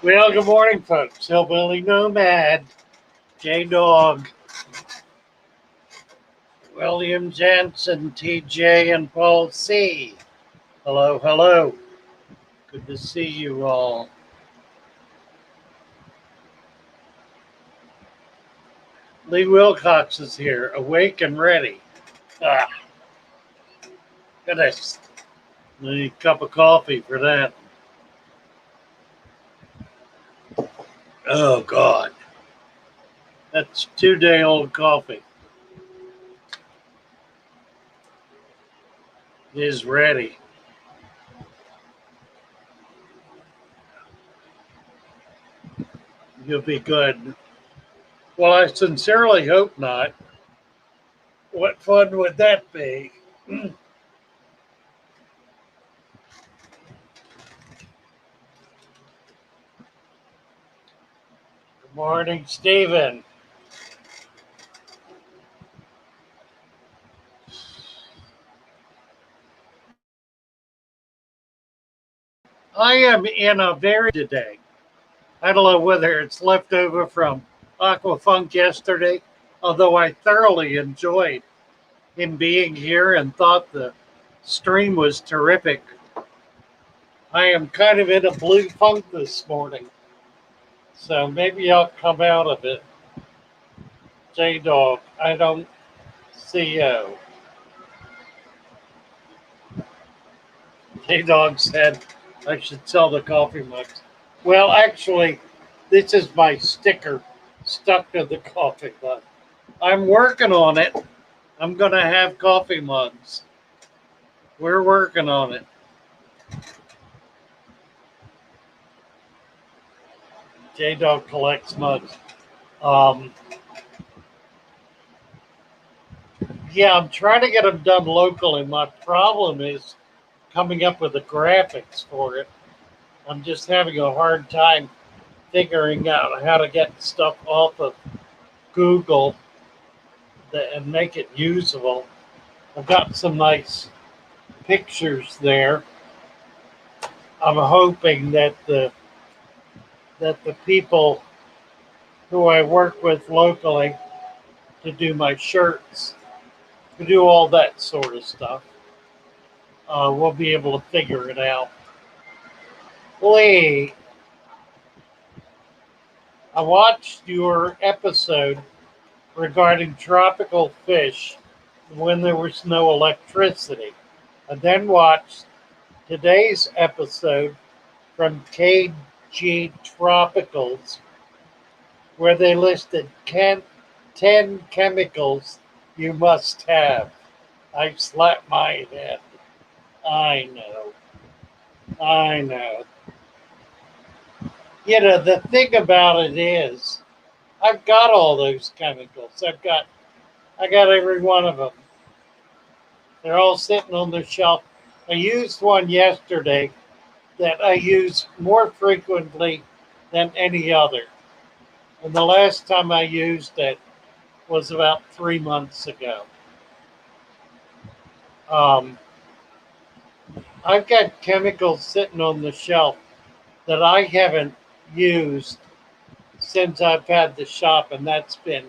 Well, good morning, folks. Hillbilly Nomad, J-Dog, William Jensen, TJ, and Paul C. Hello, hello. Good to see you all. Lee Wilcox is here, awake and ready. Ah, goodness. Need a cup of coffee for that. Oh, God. That's 2-day-old coffee. It is ready. You'll be good. Well, I sincerely hope not. What fun would that be? Good morning, Stephen. I am in a very today. I don't know whether it's left over from Aquafunk yesterday, although I thoroughly enjoyed him being here and thought the stream was terrific. I am kind of in a blue funk this morning, so maybe I'll come out of it. J-Dog, I don't see you. J-Dog said I should sell the coffee mugs. Well, actually, this is my sticker stuck to the coffee mug. I'm working on it. I'm going to have coffee mugs. We're working on it. J-Dog collects mugs. Yeah, I'm trying to get them done locally. My problem is coming up with the graphics for it. I'm just having a hard time figuring out how to get stuff off of Google and make it usable. I've got some nice pictures there. I'm hoping that the people who I work with locally to do my shirts, to do all that sort of stuff, we'll be able to figure it out. Lee, I watched your episode regarding tropical fish when there was no electricity. I then watched today's episode from KG Tropicals, where they listed 10 chemicals you must have. I slapped my head. I know. You know, the thing about it is, I've got all those chemicals. I got every one of them. They're all sitting on the shelf. I used one yesterday that I use more frequently than any other. And the last time I used it was about 3 months ago. I've got chemicals sitting on the shelf that I haven't used since I've had the shop, and that's been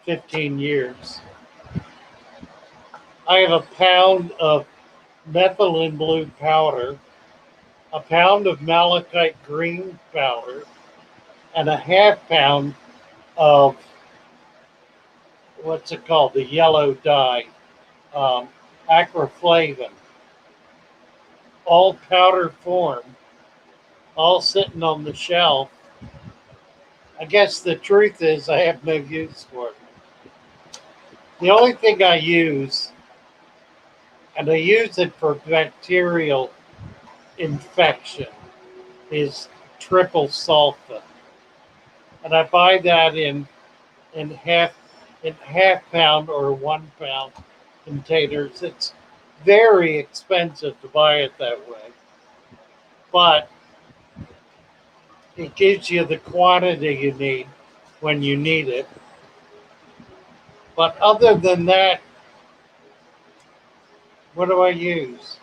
15 years. I have a pound of methylene blue powder, a pound of malachite green powder, and a half pound of what's it called? The yellow dye, um, aquaflavin, all powder form, all sitting on the shelf. I guess the truth is I have no use for it. The only thing I use, and I use it for bacterial infection, is triple sulfa, and I buy that in half pound or 1 pound containers. It's very expensive to buy it that way, but it gives you the quantity you need when you need it. But other than that, what do I use?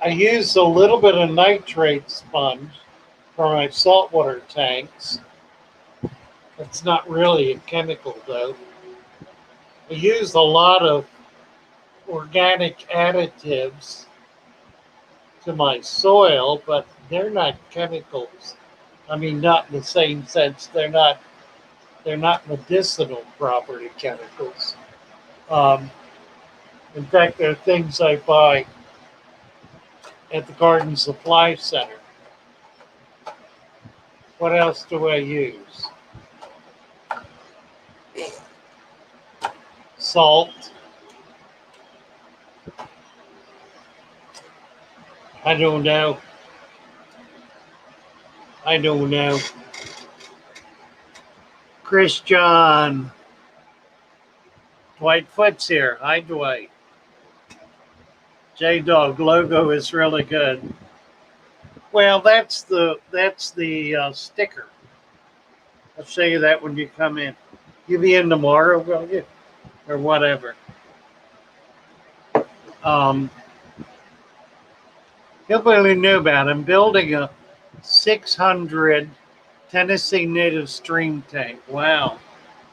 I use a little bit of nitrate sponge for my saltwater tanks. It's not really a chemical though. I use a lot of organic additives to my soil, but they're not chemicals. I mean, not in the same sense. They're not medicinal property chemicals. Um, in fact, they're things I buy at the Garden Supply Center. What else do I use? Salt. I don't know. I don't know. Christian. Dwight Foot's here. Hi, Dwight. J Dog logo is really good. Well, that's the sticker. I'll show you that when you come in. You be in tomorrow, will you? Or whatever. Um, Nobody knew about it. I'm building a 600 Tennessee native stream tank. Wow.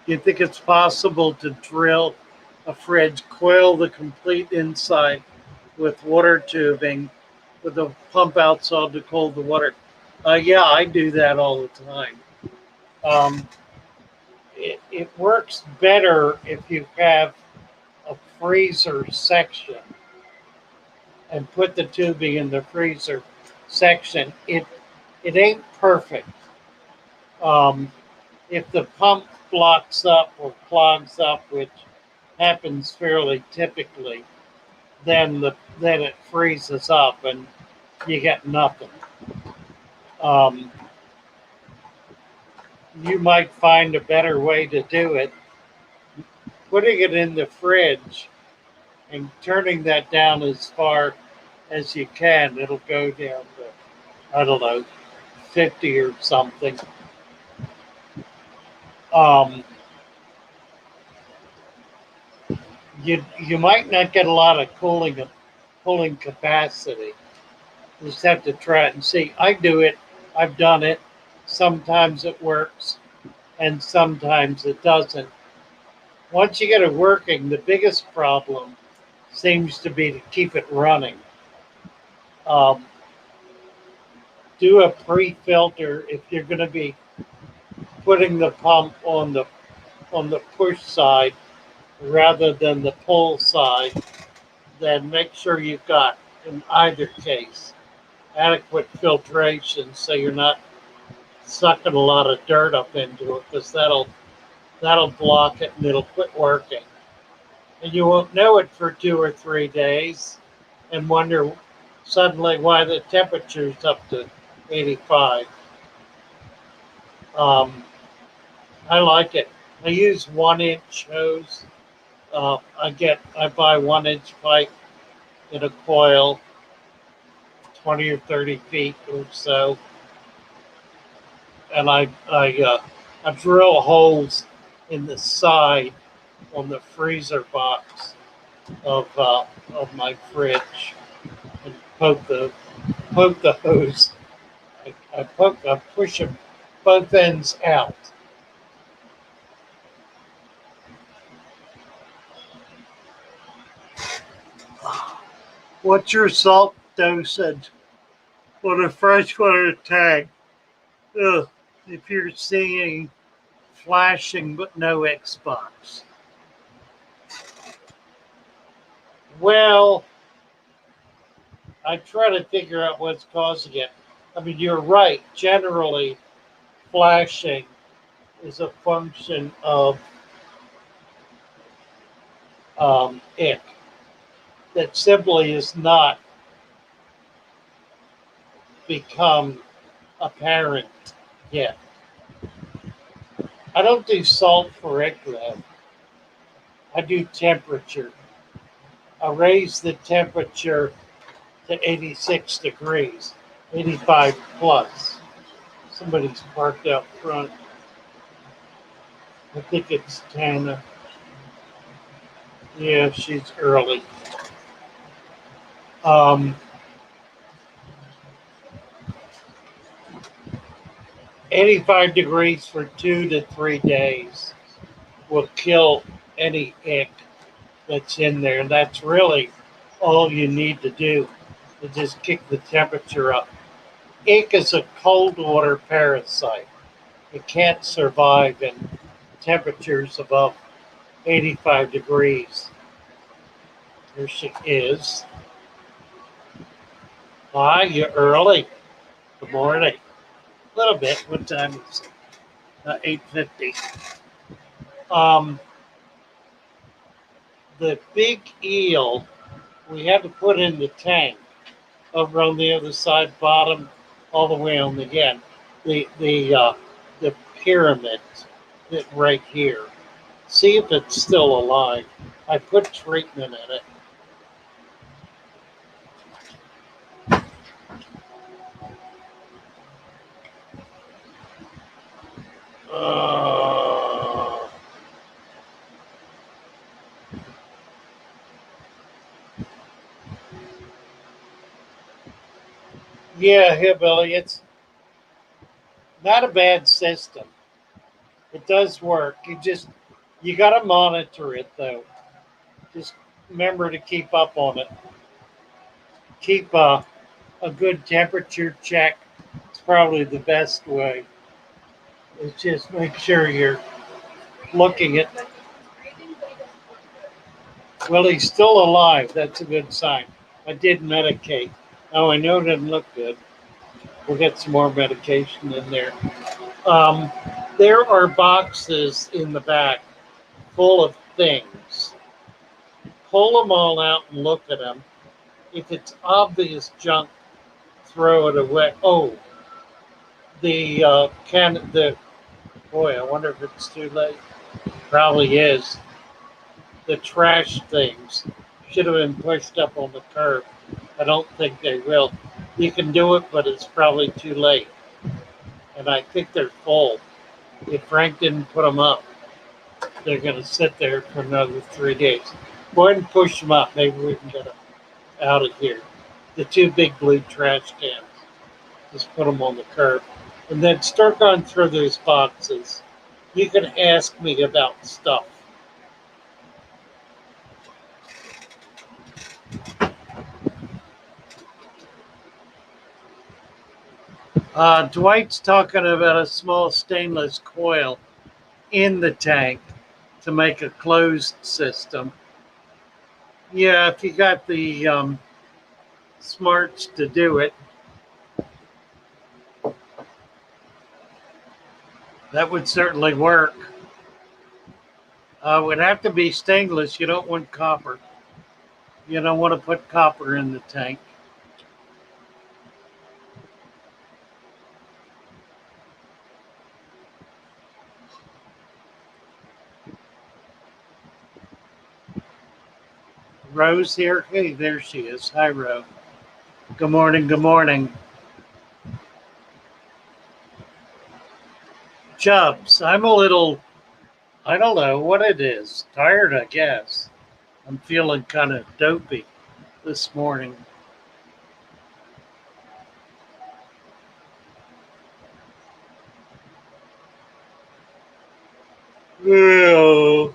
Do you think it's possible to drill a fridge, coil the complete inside with water tubing with a pump outside to cool the water? Yeah, I do that all the time. Um, it works better if you have a freezer section and put the tubing in the freezer section. It ain't perfect. Um, if the pump blocks up or clogs up, which happens fairly typically, then it freezes up and you get nothing. Um, you might find a better way to do it. Putting it in the fridge and turning that down as far as you can, it'll go down to, I don't know, 50 or something. Um, you might not get a lot of cooling capacity. You just have to try it and see. I do it. I've done it. Sometimes it works, and sometimes it doesn't. Once you get it working, the biggest problem seems to be to keep it running. Um, do a pre-filter if you're going to be putting the pump on the push side rather than the pull side. Then make sure you've got, in either case, adequate filtration so you're not sucking a lot of dirt up into it, because that'll block it and it'll quit working. And you won't know it for 2 or 3 days and wonder suddenly why the temperature's up to 85. Um, I like it. I use 1 inch hose. I buy 1 inch pipe in a coil, 20 or 30 feet or so, and I drill holes in the side on the freezer box of my fridge and poke the hose. I push them both ends out. What's your salt dosage on a freshwater tank? Ugh, if you're seeing flashing but no Xbox. Well, I try to figure out what's causing it. I mean, you're right. Generally, flashing is a function of ink that simply has not become apparent yet. I don't do salt for ink though. I do temperature. I raise the temperature to 86 degrees, 85 plus. Somebody's parked out front. I think it's Tana. Yeah, she's early. Um, 85 degrees for 2 to 3 days will kill any ink that's in there. And that's really all you need to do to just kick the temperature up. Ink is a cold water parasite. It can't survive in temperatures above 85 degrees. Here she is. Hi, you're early. Good morning. A little bit. What time is it? 8:50. Um, the big eel we had to put in the tank over on the other side, bottom, all the way on the end. The pyramid that right here. See if it's still alive. I put treatment in it. Uh, yeah, Hillbilly, it's not a bad system. It does work. You got to monitor it though. Just remember to keep up on it. Keep a good temperature check. It's probably the best way. It's just make sure you're looking at. Well, he's still alive. That's a good sign. I did medicate. Oh, I know it didn't look good. We'll get some more medication in there. Um, there are boxes in the back full of things. Pull them all out and look at them. If it's obvious junk, throw it away. Oh, the boy, I wonder if it's too late. Probably is. The trash things should have been pushed up on the curb. I don't think they will. You can do it, but it's probably too late. And I think they're full. If Frank didn't put them up, they're going to sit there for another 3 days. Go ahead and push them up. Maybe we can get them out of here. The two big blue trash cans. Just put them on the curb. And then start going through those boxes. You can ask me about stuff. Dwight's talking about a small stainless coil in the tank to make a closed system. Yeah, if you got the smarts to do it, that would certainly work. It would have to be stainless. You don't want copper. You don't want to put copper in the tank. Rose here. Hey, there she is. Hi, Rose. Good morning. Good morning. Chubbs, I'm a little, I don't know what it is. Tired, I guess. I'm feeling kind of dopey this morning. Oh.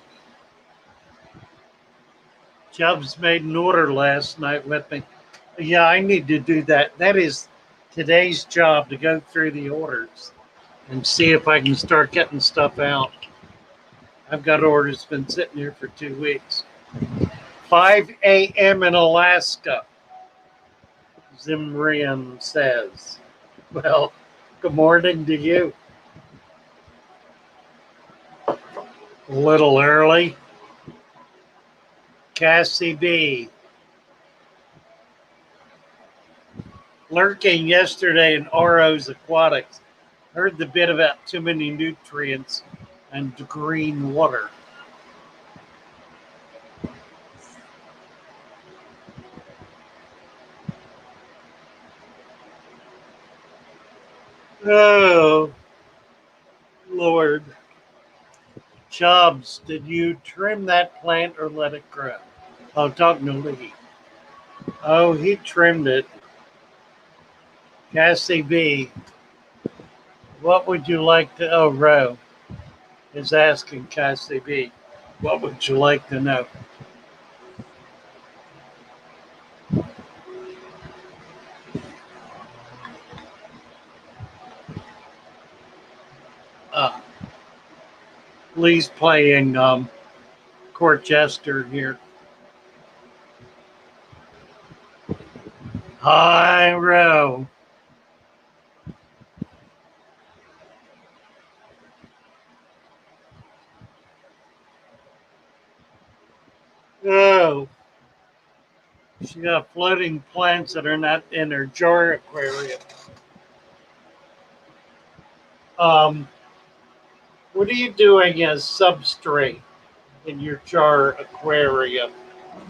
Chubbs made an order last night with me. Yeah, I need to do that. That is today's job, to go through the orders and see if I can start getting stuff out. I've got orders been sitting here for 2 weeks. 5 a.m. in Alaska, Zimrian says. Well, good morning to you. A little early. Cassie B. Lurking yesterday in RO's Aquatics. Heard the bit about too many nutrients and green water. Oh, Lord. Chubbs, did you trim that plant or let it grow? Oh, talking to Lee. Oh, he trimmed it. Cassie B, what would you like to? Oh, Ro is asking Cassie B, what would you like to know? Uh, Lee's playing court jester here. Hi, Ro. Oh, she got floating plants that are not in her jar aquarium. Um, what are you doing as substrate in your jar aquarium,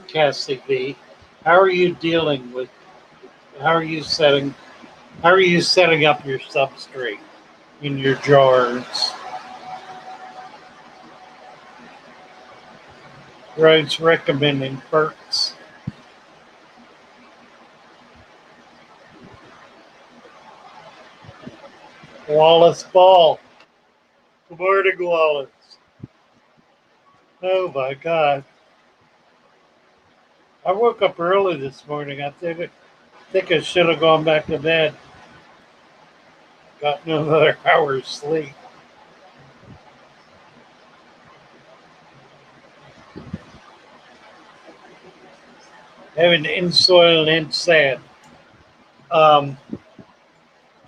Cassie B? How are you dealing with? How are you setting? How are you setting up your substrate in your jars? Rhodes recommending Burt's. Wallace Ball. Good morning, Wallace. Oh my God. I woke up early this morning. I think I should have gone back to bed. Got another hour's sleep. Having in soil and in sand. Um,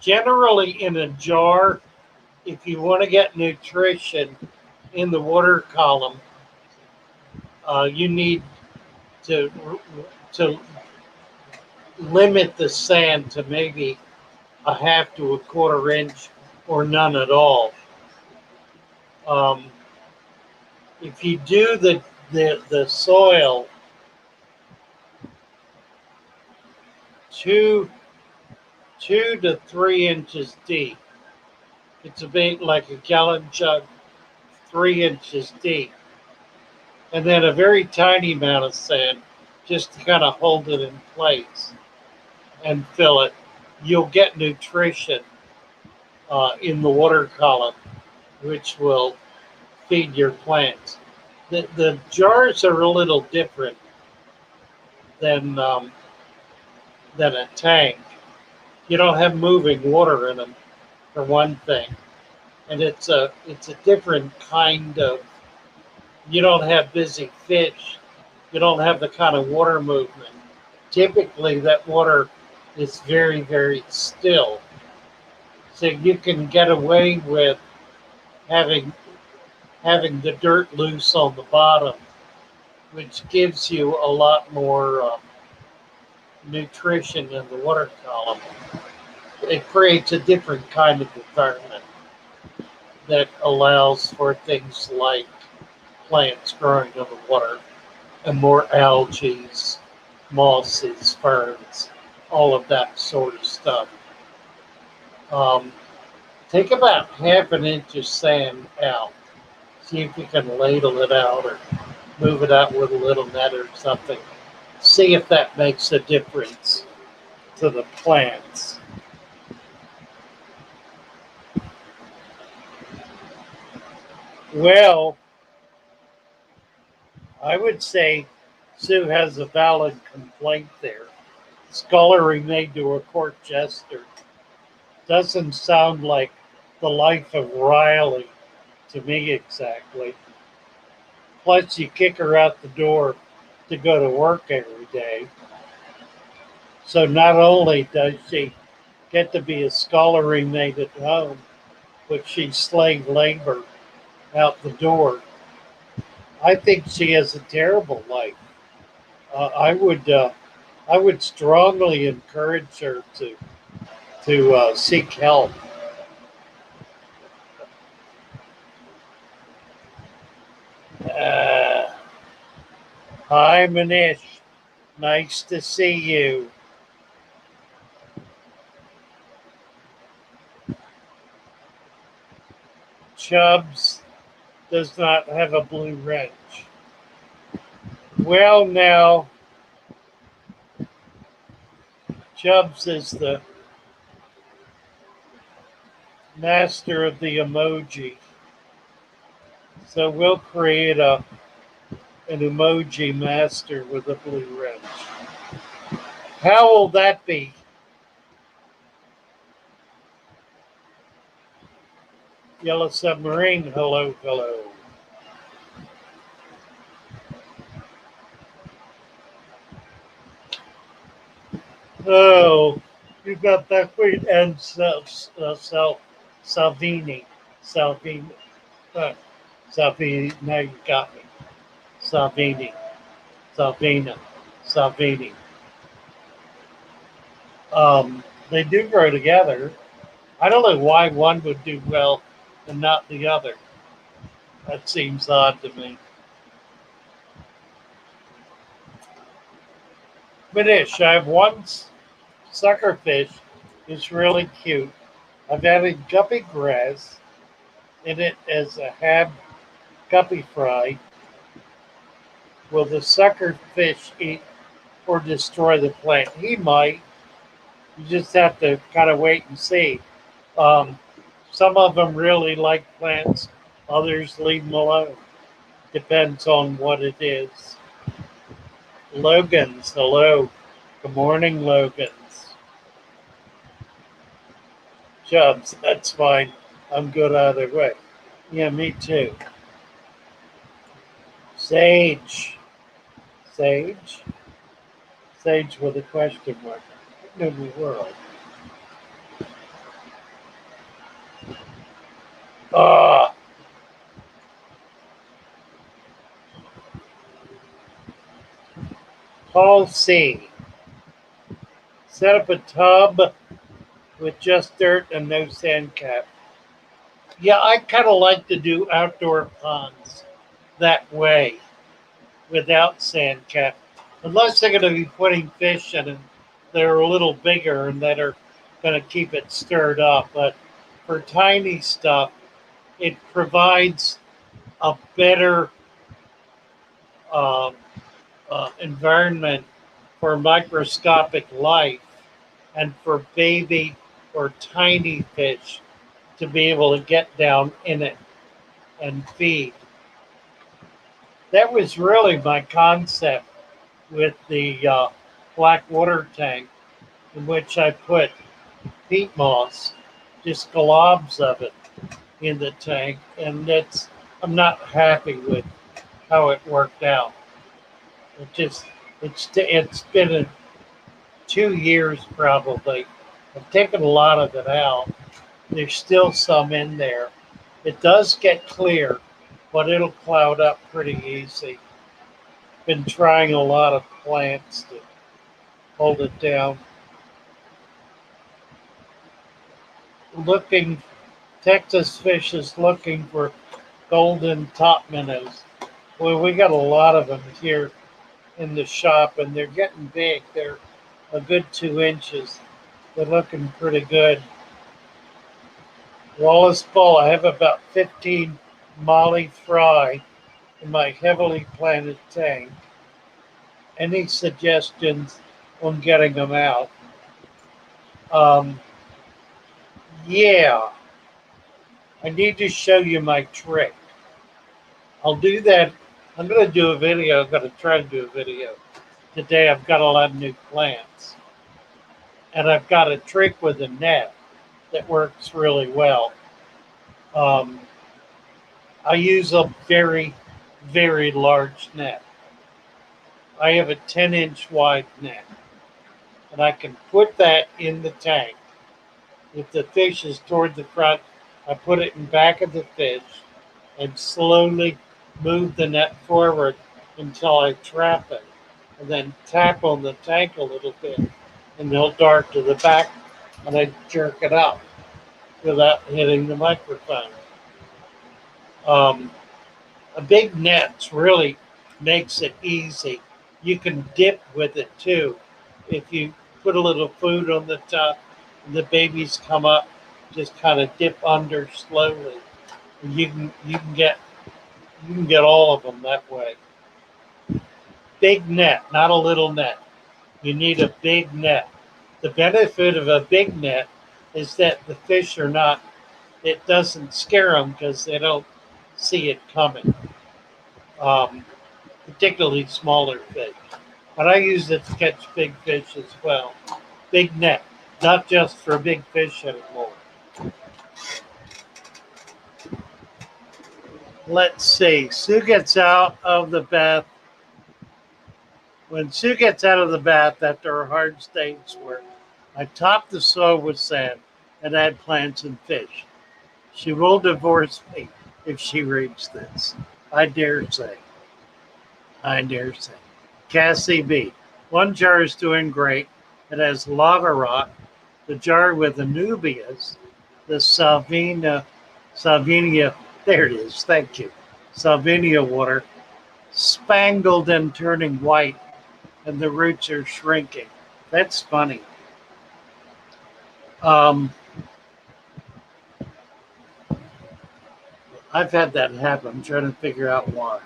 Generally, in a jar, if you want to get nutrition in the water column, you need to to limit the sand to maybe a half to a quarter inch or none at all. Um, if you do the soil two 2 to 3 inches deep, it's about like a gallon jug, 3 inches deep, and then a very tiny amount of sand just to kind of hold it in place and fill it. You'll get nutrition in the water column, which will feed your plants. The jars are a little different than than a tank. You don't have moving water in them, for one thing, and it's a different kind of. You don't have busy fish. You don't have the kind of water movement. Typically, that water is very, very still, so you can get away with having having the dirt loose on the bottom, which gives you a lot more nutrition in the water column. It creates a different kind of environment that allows for things like plants growing in the water and more algae, mosses, ferns, all of that sort of stuff. Um, Take about half an inch of sand out. See if you can ladle it out or move it out with a little net or something. See if that makes a difference to the plants. Well, I would say Sue has a valid complaint there. scullery maid to a court jester. Doesn't sound like the life of Riley to me exactly. Plus, you kick her out the door to go to work every day. So not only does she get to be a scullery maid at home, but she's slave labor out the door. I think she has a terrible life. Uh, I would I would strongly encourage her to seek help. Uh, Hi, Manish. Nice to see you. Chubbs does not have a blue wrench. Well, now, Chubbs is the master of the emoji. So we'll create an emoji master with a blue wrench. How will that be? Yellow Submarine, hello, hello. Oh, you got Buckwheat and Salvini. Salvini. Uh, Salvini. Now you got me. Salvini. Salvina. Salvini. They do grow together. I don't know why one would do well and not the other. That seems odd to me. Manish, I have one suckerfish. It's really cute. I've added guppy grass in it as a hab guppy fry. Will the suckerfish eat or destroy the plant? He might. You just have to kind of wait and see. Um, some of them really like plants, others leave them alone. Depends on what it is. Logan's, hello. Good morning, Logan's. Chubbs, that's fine. I'm good either way. Yeah, me too. Sage. Sage? Sage with a question mark. What in the world? Ah, Paul C. Set up a tub with just dirt and no sand cap. Yeah, I kind of like to do outdoor ponds that way without sand cap. Unless they're going to be putting fish in and they're a little bigger and that are going to keep it stirred up. But for tiny stuff, it provides a better um, environment for microscopic life and for baby or tiny fish to be able to get down in it and feed. That was really my concept with the black water tank, in which I put peat moss, just globs of it in the tank, and that's I'm not happy with how it worked out. It just it's been 2 years probably. I've taken a lot of it out. There's still some in there. It does get clear, but it'll cloud up pretty easy. Been trying a lot of plants to hold it down. Looking, Texas fish is looking for golden top minnows. Well, we got a lot of them here in the shop, and they're getting big. They're a good 2 inches. They're looking pretty good. Wallace Bull, I have about 15 Molly Fry in my heavily planted tank. Any suggestions on getting them out? Um, yeah, I need to show you my trick. I'll do that. I'm going to do a video. I'm going to try to do a video today. I've got a lot of new plants. And I've got a trick with a net that works really well. Um, I use a very, very large net. I have a 10-inch wide net, and I can put that in the tank. If the fish is toward the front, I put it in back of the fish and slowly move the net forward until I trap it, and then tap on the tank a little bit, and they'll dart to the back, and I jerk it up without hitting the microphone. Um, a big net really makes it easy. You can dip with it too. If you put a little food on the top, and the babies come up, just kind of dip under slowly. You can get all of them that way. Big net, not a little net. You need a big net. The benefit of a big net is that the fish are not. It doesn't scare them because they don't see it coming. Um, Particularly smaller fish. But I use it to catch big fish as well. Big net, not just for big fish anymore. Let's see. Sue gets out of the bath. When Sue gets out of the bath after her hard day's work, I top the soil with sand and add plants and fish. She will divorce me if she reads this. I dare say. I dare say. Cassie B. One jar is doing great. It has lava rock. The jar with Anubias, the Salvinia, there it is, thank you. Salvinia water, spangled and turning white, and the roots are shrinking. That's funny. Um, I've had that happen. I'm trying to figure out why.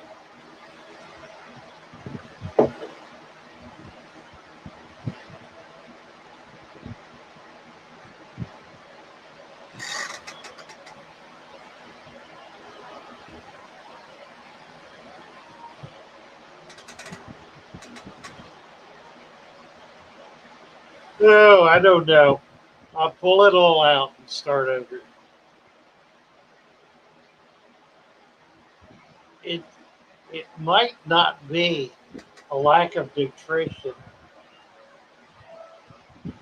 Oh, I don't know. I'll pull it all out and start over. It it might not be a lack of nutrition. It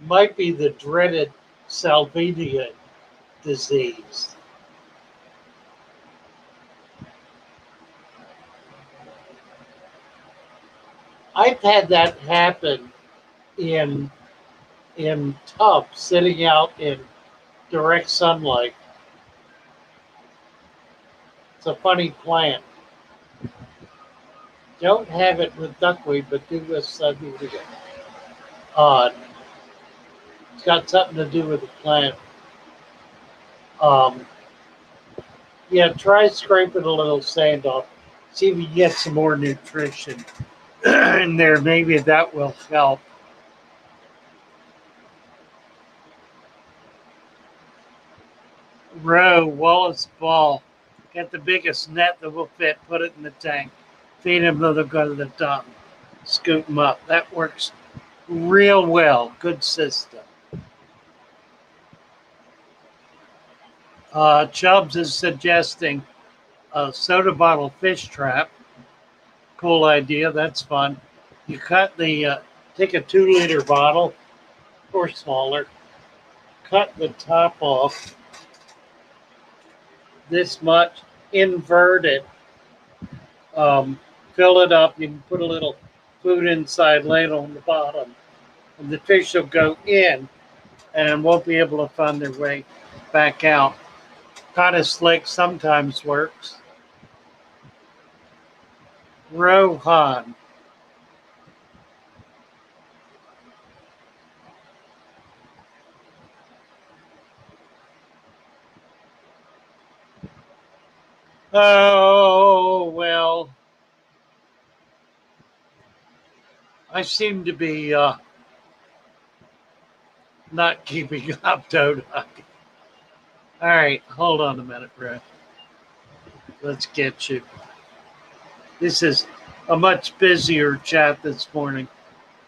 might be the dreaded salvinia disease. I've had that happen in tubs sitting out in direct sunlight. It's a funny plant. Don't have it with duckweed, but do with salvinia. Odd. It's got something to do with the plant. Um, yeah, try scraping a little sand off. See if you get some more nutrition in there. Maybe that will help. Row, Wallace Ball. Get the biggest net that will fit, put it in the tank. Feed them, they'll go to the top. Scoop them up. That works real well. Good system. Chubbs is suggesting a soda bottle fish trap. Cool idea. That's fun. You take a 2 liter bottle or smaller, cut the top off this much, invert it, fill it up. You can put a little food inside, lay it on the bottom, and the fish will go in and won't be able to find their way back out. Kind of slick, sometimes works. Rohan. Oh, well, I seem to be not keeping up, don't I? All right, hold on a minute, bro. Let's get you. This is a much busier chat this morning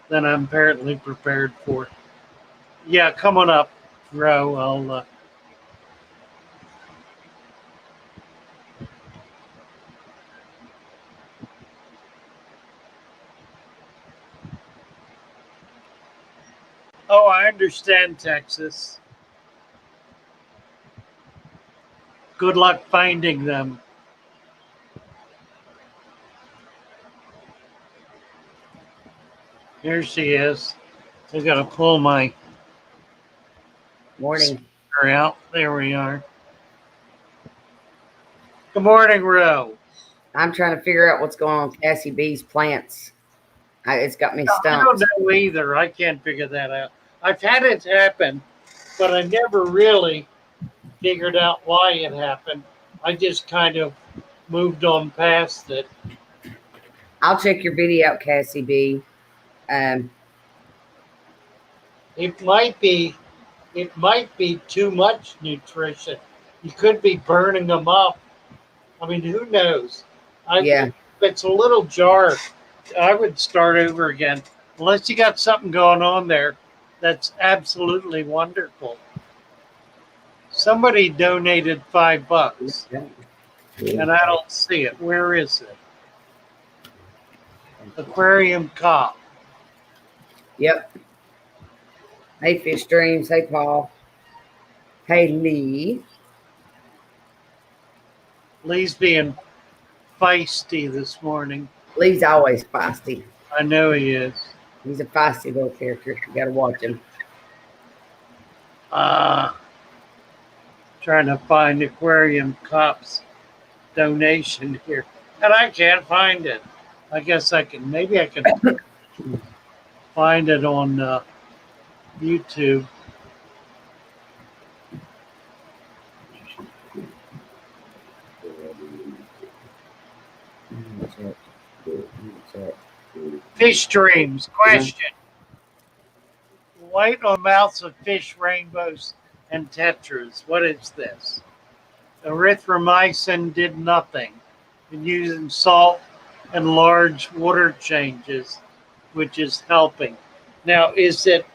than I'm apparently prepared for. Yeah, come on up, Ro. I'll. Oh, I understand, Texas. Good luck finding them. Here she is. I gotta pull my Morning. speaker out. There we are. Good morning, Ro. I'm trying to figure out what's going on with Cassie B's plants. It's got me I don't stumped. know either. I can't figure that out. I've had it happen, but I never really figured out why it happened. I just kind of moved on past it. I'll check your video out, Cassie B. It might be too much nutrition. You could be burning them up. I mean, who knows? Yeah. If it's a little jar, I would start over again. Unless you got something going on there that's absolutely wonderful. Somebody donated $5, and I don't see it. Where is it? Aquarium Cop. Yep. Hey, Fish Dreams. Hey, Paul. Hey, Lee. Lee's being feisty this morning. Lee's always feisty. I know he is. He's a feisty little character. You got to watch him. Trying to find Aquarium Cop's donation here, and I can't find it. I guess maybe I can find it on YouTube. Fish dreams question. White on mouths of fish rainbows and tetras. What is this? Erythromycin did nothing. And using salt and large water changes, which is helping. Now, is the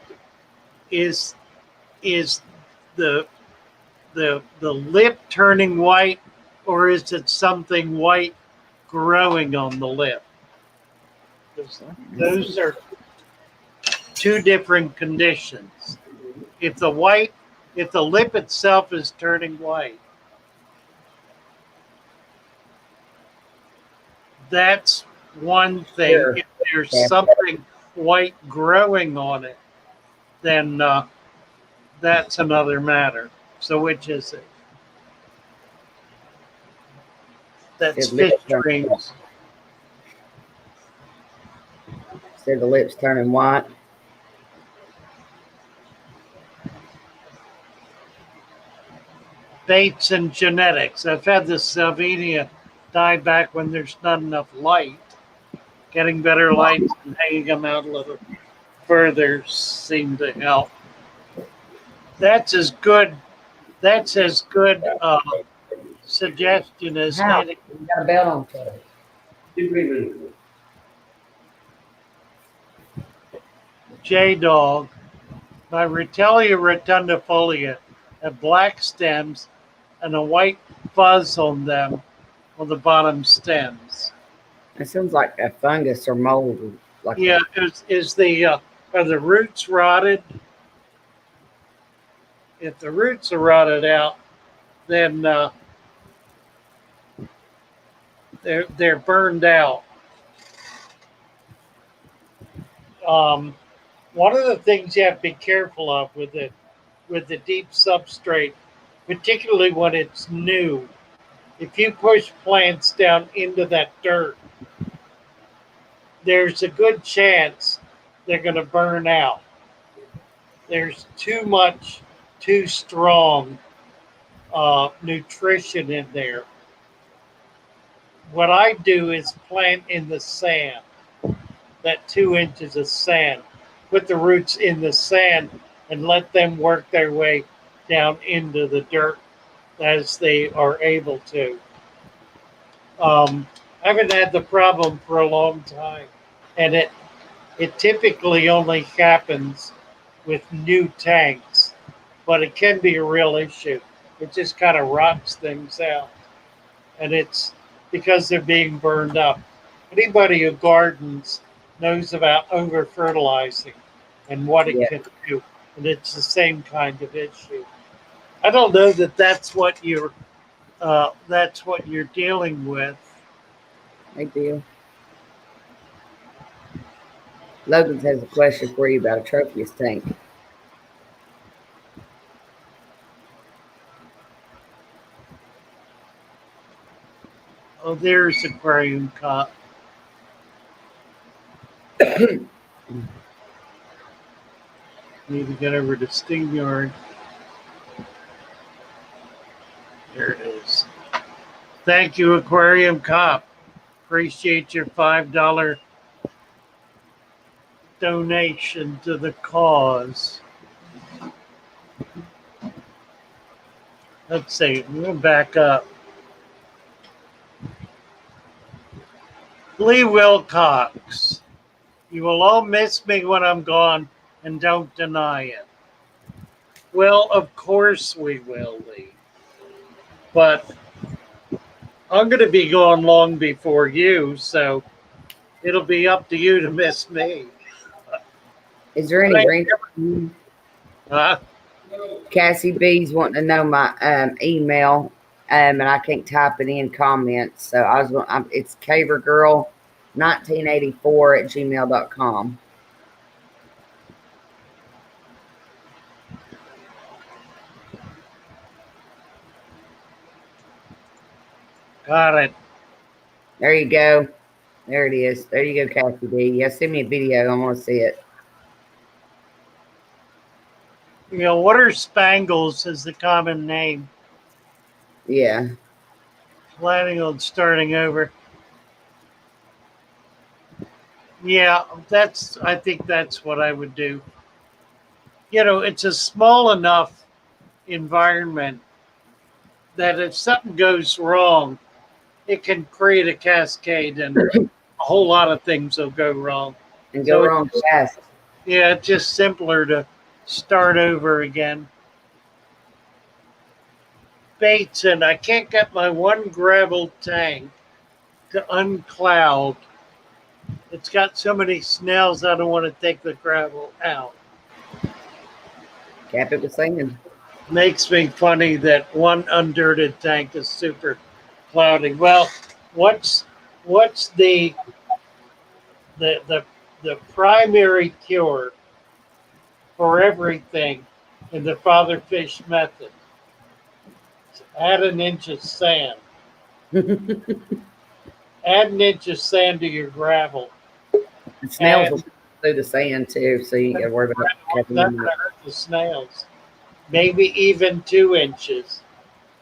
lip turning white, or is it something white growing on the lip? Those are two different conditions. If the lip itself is turning white, that's one thing. Sure. If there's something white growing on it, then that's another matter. So which is it? That's fish dreams. So the lips turning white. Baits and genetics. I've had this Salvinia die back when there's not enough light. Getting better lights and hanging them out a little further seem to help. That's as good suggestion as any. You got a belt on today. J-Dog. My Ratellia rotundifolia have black stems and a white fuzz on them on the bottom stems. It sounds like a fungus or mold. Like Yeah, are the roots rotted? If the roots are rotted out, then they're burned out. One of the things you have to be careful of with the deep substrate, particularly when it's new, if you push plants down into that dirt, there's a good chance they're going to burn out. There's too strong nutrition in there. What I do is plant in the sand, that 2 inches of sand, put the roots in the sand and let them work their way down into the dirt as they are able to. I haven't had the problem for a long time, and it typically only happens with new tanks, but it can be a real issue. It just kind of rots things out, and it's because they're being burned up. Anybody who gardens knows about over fertilizing and what it Yeah, can do, and it's the same kind of issue. I don't know that that's what you're dealing with. they do. Logan has a question for you about a Tropius tank. Oh, there's aquarium cop. Need to get over to Sting Yard. There it is. Thank you, Aquarium Cop. Appreciate your $5 donation to the cause. Let's see. We'll back up. Lee Wilcox. You will all miss me when I'm gone, and don't deny it. Well, of course we will, Lee. But I'm going to be gone long before you, so it'll be up to you to miss me. Is there any reason? Huh? Cassie B's wanting to know my email, and I can't type it in comments. So it's cavergirl1984@gmail.com. Got it. There you go. There it is. There you go, Cassie B. Yeah, send me a video. I want to see it. You know, water spangles is the common name. Yeah. Planning on starting over. Yeah, I think that's what I would do. You know, it's a small enough environment that if something goes wrong, it can create a cascade and a whole lot of things will go wrong. And go So wrong fast. yeah, it's just simpler to start over again. Bateson, I can't get my one gravel tank to uncloud. It's got so many snails, I don't want to take the gravel out. Cap it with sand. Makes me funny that one undirted tank is super cloudy. Well, what's the the the primary cure for everything in the father fish method? Add an inch of sand. The Add an inch of sand to your gravel. snails will And through the sand too, so you ain't got to worry about capping not them going up. to hurt the snails. Maybe even 2 inches.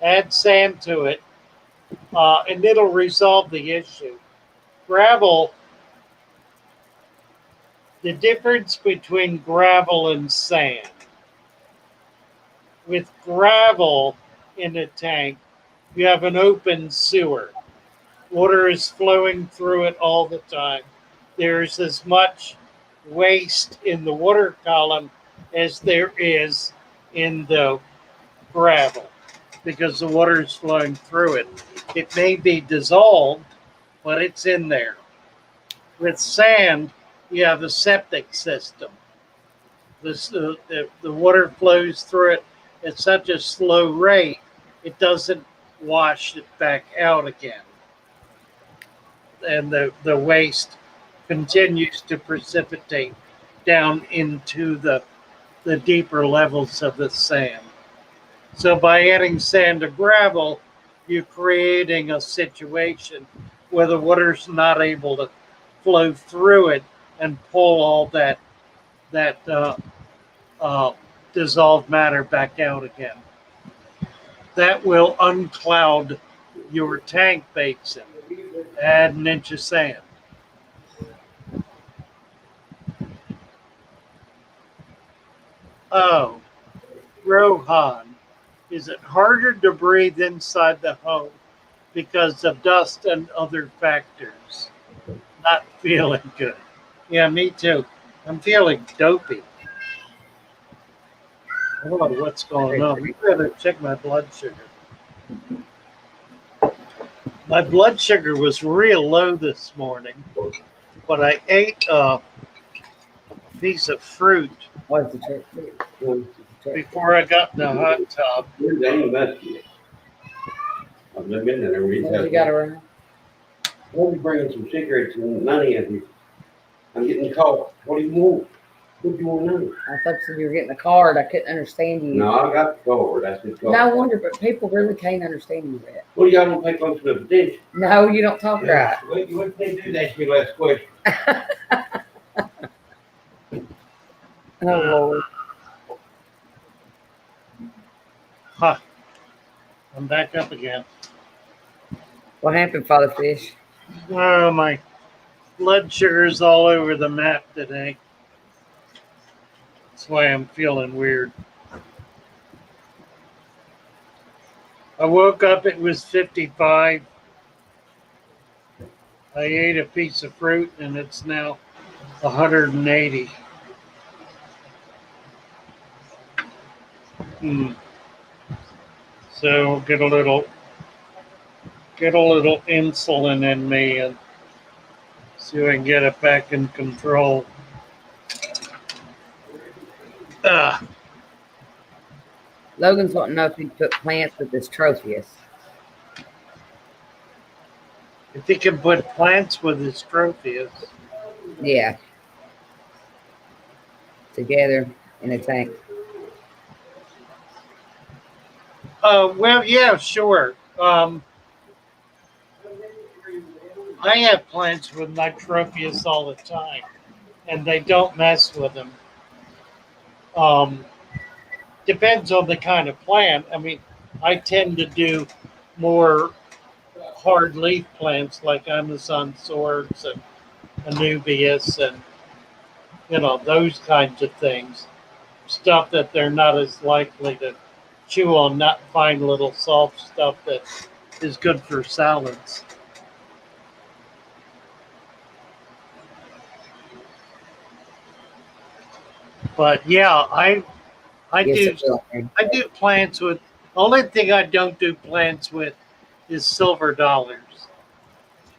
Add sand to it, and it'll resolve the issue. Gravel, the difference between gravel and sand. With gravel in a tank, you have an open sewer. Water is flowing through it all the time. There's as much waste in the water column as there is in the gravel because the water is flowing through it. It may be dissolved, but it's in there. With sand, you have a septic system. The water flows through it at such a slow rate, it doesn't wash it back out again. And the waste continues to precipitate down into the deeper levels of the sand. So by adding sand to gravel, you're creating a situation where the water's not able to flow through it and pull all that uh, dissolved matter back out again. That will uncloud your tank basin. Add an inch of sand. Oh, Rohan, is it harder to breathe inside the home because of dust and other factors. Not feeling good. Yeah, me too. I'm feeling dopey. I don't know what's going on. I better check my blood sugar. My blood sugar was real low this morning, but I ate a piece of fruit What's the trick? before I got in the hot tub. Where's any musky? I've never been there. We You got around. We'll be bringing some cigarettes and money in here. I'm getting caught. What do you want? What do you want to know? I thought you said you were getting a card. I couldn't understand you. No, I got the card. I said card. No wonder, but people really can't understand you that. Well, y'all don't pay close enough attention. No, you don't talk right. What they do? That's your last question. Oh Lord. Huh. I'm back up again. What happened, Father Fish? Oh, my blood sugar's all over the map today. That's why I'm feeling weird. I woke up, it was 55. I ate a piece of fruit and it's now 180. So get a little insulin in me and see if I can get it back in control. Logan's wanting to know if he put plants with his trophies. If he can put plants with his trophies. Yeah. Together in a tank. Well, yeah, sure. I have plants with my trophies all the time, and they don't mess with them. Depends on the kind of plant. I mean, I tend to do more hard leaf plants like Amazon swords and Anubias and those kinds of things. Stuff that they're not as likely to chew on, not fine little soft stuff that is good for salads. But yeah, I Yes, do plants with. Only thing I don't do plants with is silver dollars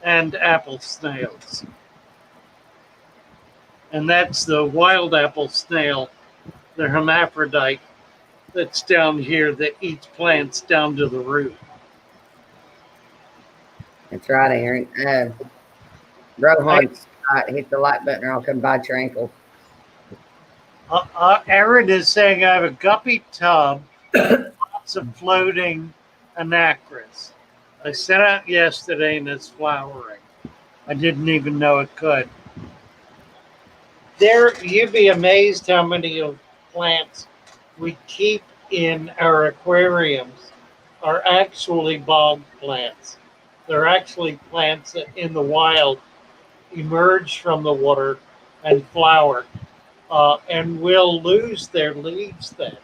and apple snails, and that's the wild apple snail, the hermaphrodite that's down here that eats plants down to the root. That's right, Aaron. Rohan, hit the like button or I'll come bite your ankle. Aaron is saying I have a guppy tub, lots of floating anacris. I sent out yesterday and it's flowering. I didn't even know it could. You'd be amazed how many of plants we keep in our aquariums are actually bog plants. They're actually plants that in the wild emerge from the water and flower, and will lose their leaves then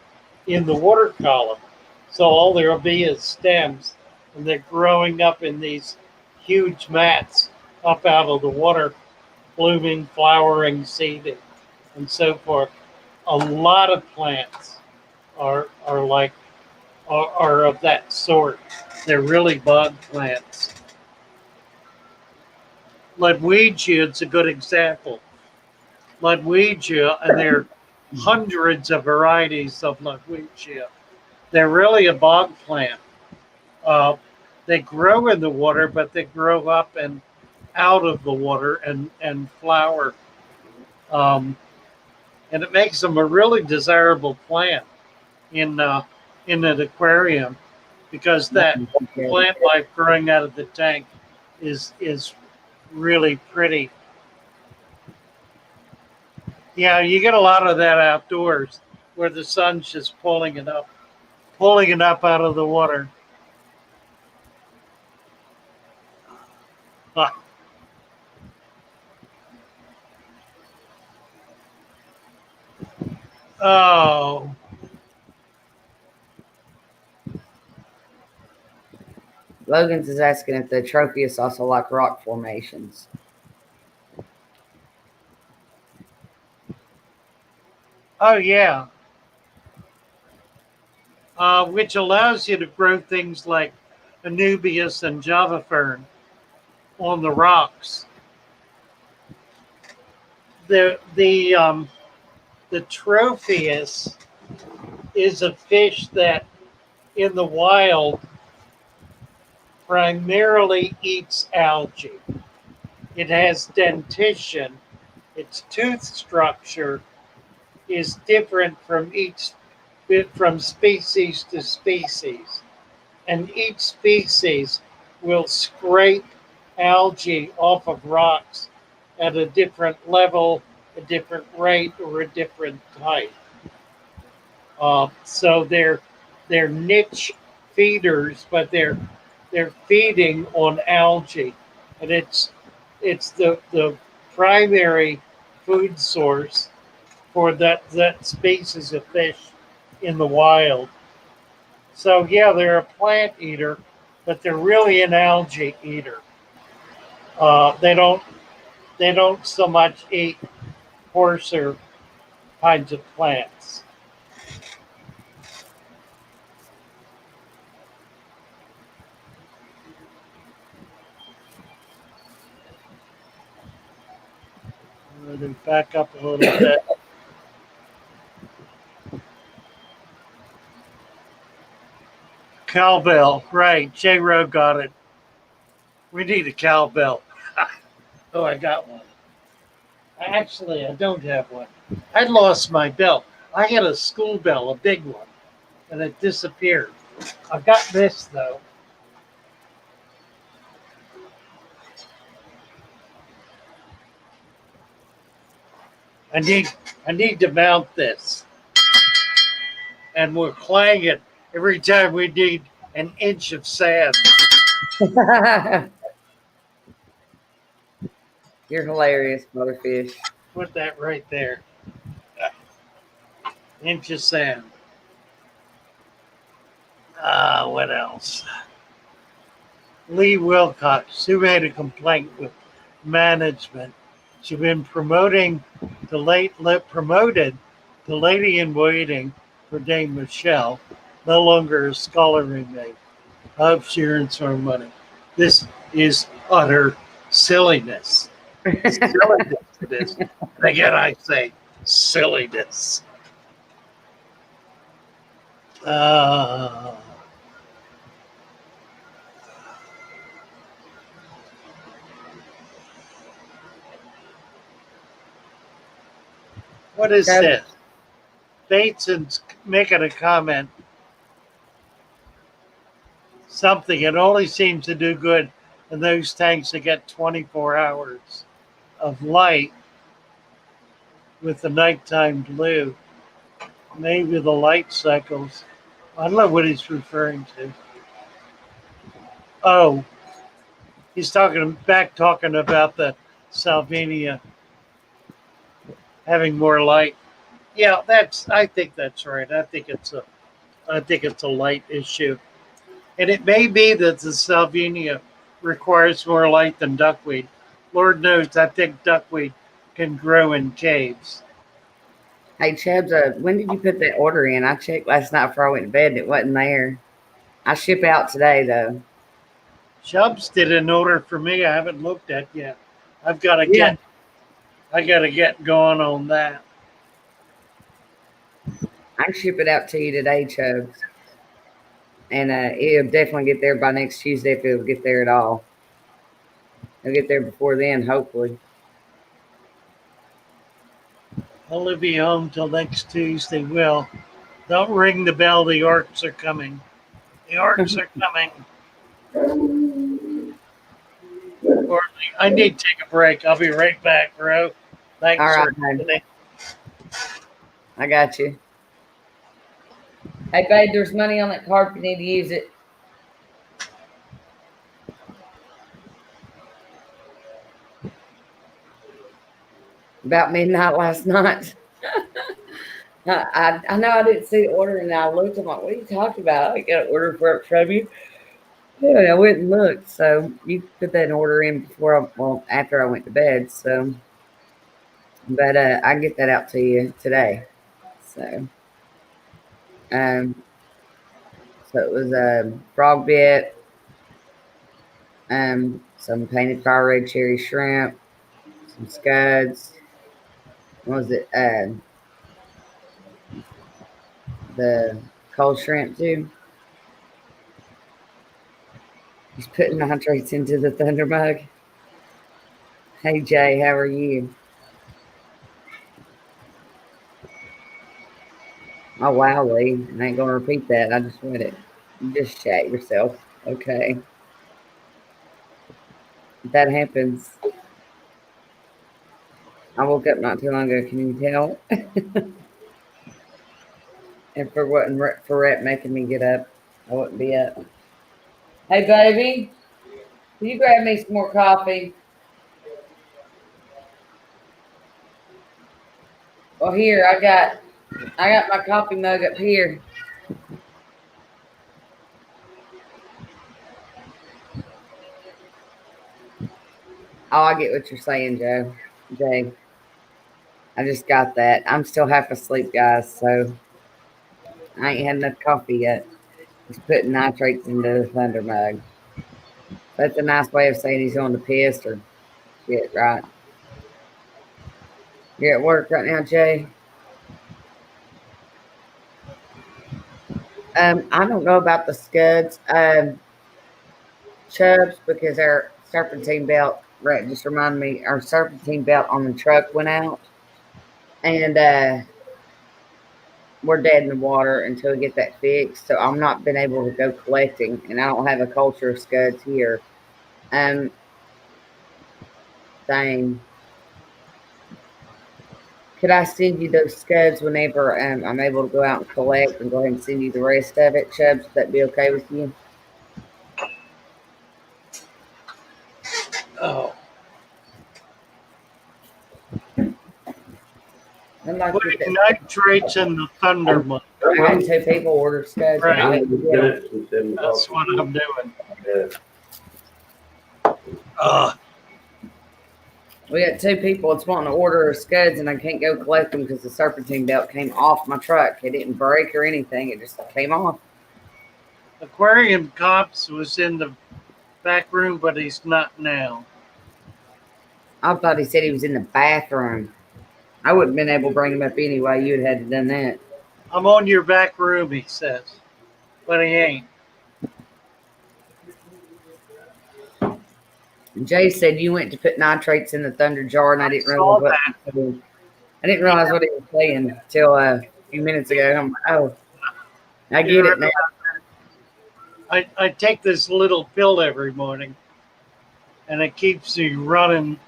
in the water column. So all there'll be is stems, and they're growing up in these huge mats up out of the water, blooming, flowering, seeding, and so forth. A lot of plants are of that sort. They're really bug plants. Ludwigia is a good example. Ludwigia, and there are hundreds of varieties of Ludwigia. They're really a bog plant. They grow in the water, but they grow up and out of the water and flower. And it makes them a really desirable plant in an aquarium because that plant life growing out of the tank is really pretty. Yeah, you get a lot of that outdoors where the sun's just pulling it up out of the water. Huh. Oh. Logan's is asking if the Tropheus also like rock formations. Oh yeah, which allows you to grow things like Anubias and Java fern on the rocks. The Tropheus is a fish that in the wild primarily eats algae. It has dentition. Its tooth structure is different from species to species, and each species will scrape algae off of rocks at a different level, a different rate, or a different type. So they're niche feeders, but they're feeding on algae, and it's the primary food source for that species of fish in the wild. So yeah, they're a plant eater, but they're really an algae eater. They don't so much eat coarser kinds of plants. I'm going to back up a little bit. Cowbell, right? J. Rowe got it. We need a cowbell. Oh, I got one. Actually, I don't have one. I lost my bell. I had a school bell, a big one, and it disappeared. I've got this though. I need I need to mount this, and we're playing it every time we need an inch of sand. You're hilarious, Butterfish. Put that right there. Inch of sand. What else? Lee Wilcox, who made a complaint with management. She's been promoted the lady in waiting for Dame Michelle, no longer a scullery maid. I hope she earns her money. This is utter silliness. Silliness it is. And again, I say silliness. Uh, what is So, this? Bateson's making a comment. Something. It only seems to do good in those tanks that get 24 hours of light with the nighttime blue. Maybe the light cycles. I don't know what he's referring to. Oh, he's talking about the Salvinia having more light. Yeah, I think that's right. I think it's a light issue. And it may be that the Salvinia requires more light than duckweed. Lord knows, I think duckweed can grow in caves. hey, Chubbs, when did you put that order in? I checked last night before I went to bed and it wasn't there. I ship out today, though. Chubbs did an order for me. I haven't looked at yet. I've got to Yeah. get. I got to get going on that. I can ship it out to you today, Chubbs. And it'll definitely get there by next Tuesday if it'll get there at all. It'll get there before then, hopefully. I'll be home till next Tuesday. Will. Don't ring the bell. The orcs are coming. The orcs are coming. Or I need to take a break. I'll be right back, bro. Thanks All right, for babe. listening. I got you. Hey, babe, there's money on that card if you need to use it. About midnight last night. I know I didn't see the order and I looked. I'm like, what are you talking about? I got an order for it from you. Yeah, I went and looked. So you put that order in after I went to bed. So, but I can get that out to you today. So, um, so it was a frog bit, some painted fire red cherry shrimp, some scuds. What was it? The cold shrimp too. He's putting nitrates into the thunder mug. Hey Jay, how are you? Oh wow, Lee. I ain't gonna repeat that. I just read it. You just shat yourself. Okay. That happens. I woke up not too long ago, can you tell? And for Rhett making me get up, I wouldn't be up. Hey baby, can you grab me some more coffee? Well here, I got my coffee mug up here. Oh, I get what you're saying, Jay. I just got that. I'm still half asleep, guys, so I ain't had enough coffee yet. He's putting nitrates into the thunder mug. That's a nice way of saying he's on the piss or shit, right? You're at work right now, Jay? I don't know about the scuds, chubs, because our serpentine belt, right, just reminded me, our serpentine belt on the truck went out. And we're dead in the water until we get that fixed. So I'm not been able to go collecting, and I don't have a culture of scuds here. Um, Dang. Could I send you those scuds whenever I'm able to go out and collect and go ahead and send you the rest of it, Chubbs? Would that be okay with you? Oh, I'd like to get putting that. nitrates in the thunder mud. I got two people ordered scuds. Right. I'm minutes and 7 That's o'clock. what I'm doing. Uh, We got two people that's wanting to order scuds, and I can't go collect them because the serpentine belt came off my truck. It didn't break or anything. It just came off. Aquarium Cops was in the back room, but he's not now. I thought he said he was in the bathroom. I wouldn't have been able to bring him up anyway. You'd have had to done that. I'm on your back room, he says, but he ain't. Jay said you went to put nitrates in the thunder jar, and I didn't saw realize I didn't realize what he was saying until a few minutes ago. I'm like, oh, I get it now. I take this little pill every morning, and it keeps me running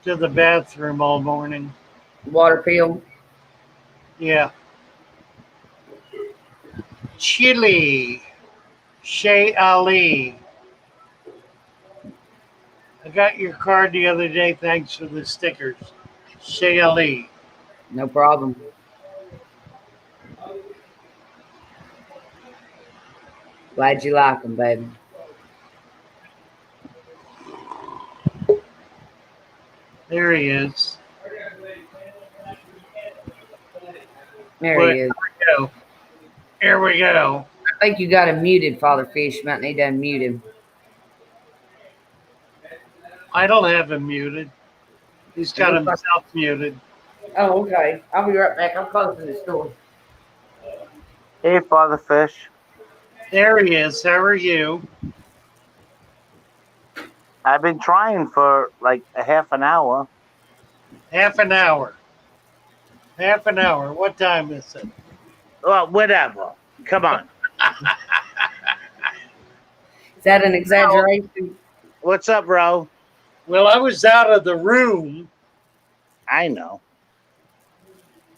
to the bathroom all morning. Water pill. Yeah. Chili. Shay Ali. I got your card the other day. Thanks for the stickers. Shay Ali. No problem. Glad you like them, baby. There he is. There he is. Here we go. I think you got him muted, Father Fish. You might need to unmute him. I don't have him muted. He's got himself muted. Oh, okay. I'll be right back. I'm closing this door. Hey, Father Fish. There he is. How are you? I've been trying for like a half an hour. Half an hour. Half an hour. What time is it? Well, whatever. Come on. Is that an exaggeration? What's up, bro? Well, I was out of the room. I know.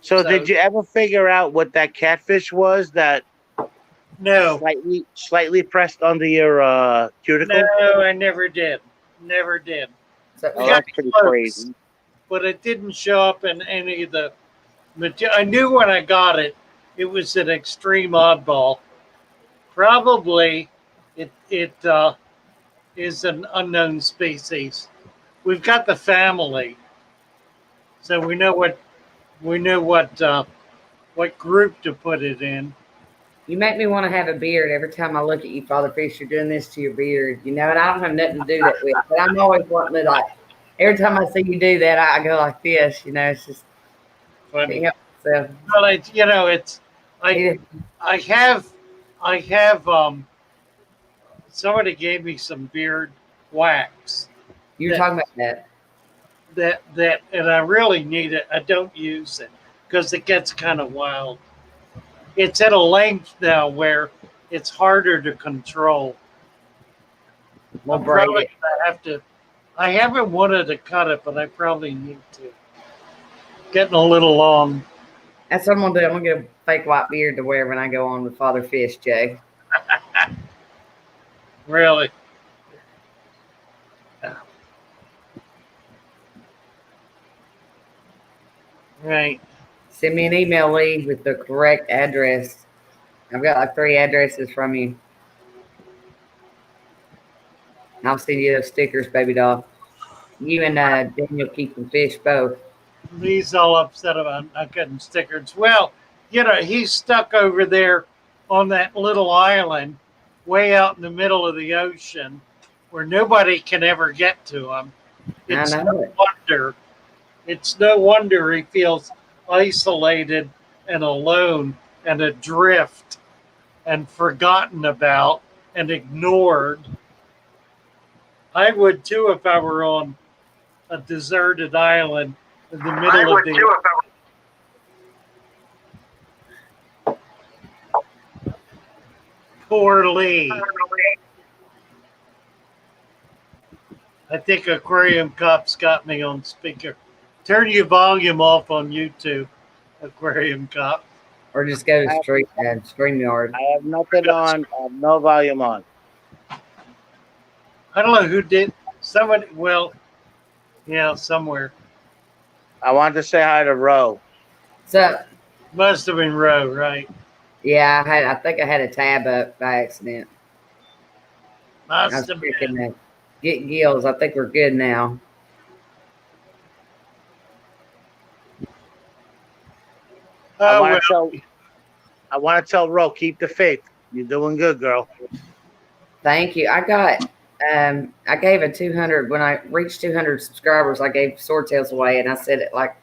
So did you ever figure out what that catfish was that No. slightly pressed under your cuticle? No, I never did. Never did. So, Oh, that's pretty crazy. But it didn't show up in any of the material. I knew when I got it, it was an extreme oddball. Probably It is an unknown species. We've got the family, so we know what group to put it in. You make me want to have a beard every time I look at you, Father Fish. You're doing this to your beard, and I don't have nothing to do that with. But I'm always wanting to like. Every time I see you do that, I go like this. It's just can't Funny. help myself. Well, it's I Either- I have I have somebody gave me some beard wax You're that talking about that. and I really need it. I don't use it because it gets kind of wild. It's at a length now where it's harder to control. We'll I'm braid probably it. gonna have to. I haven't wanted to cut it, but I probably need to. Getting a little long. That's what I'm gonna do. I'm gonna get a fake white beard to wear when I go on with Father Fish, Jay. Really. Right. Send me an email, Lee, with the correct address. I've got like 3 addresses from you. I'll send you those stickers, baby doll. You and Daniel keeping fish both. He's all upset about not getting stickers. Well, he's stuck over there on that little island way out in the middle of the ocean where nobody can ever get to him. I It's know no it. wonder. It's no wonder he feels isolated and alone and adrift and forgotten about and ignored. I would too if I were on a deserted island in the middle of the poor Lee. I think Aquarium Cop's got me on speaker. Turn your volume off on YouTube, Aquarium Cop. Or just go I to StreamYard. I have nothing on. I have no volume on. I don't know who did. Somebody, well, yeah, somewhere. I want to say hi to Ro. So Must have been Roe, right? yeah, I think I had a tab up by accident. I Must was have checking been. that. Get gills. I think we're good now. I Oh, want well, to tell. I want to tell Ro, keep the faith. You're doing good, girl. Thank you. I gave a 200 when I reached 200 subscribers. I gave swordtails away, and I said it like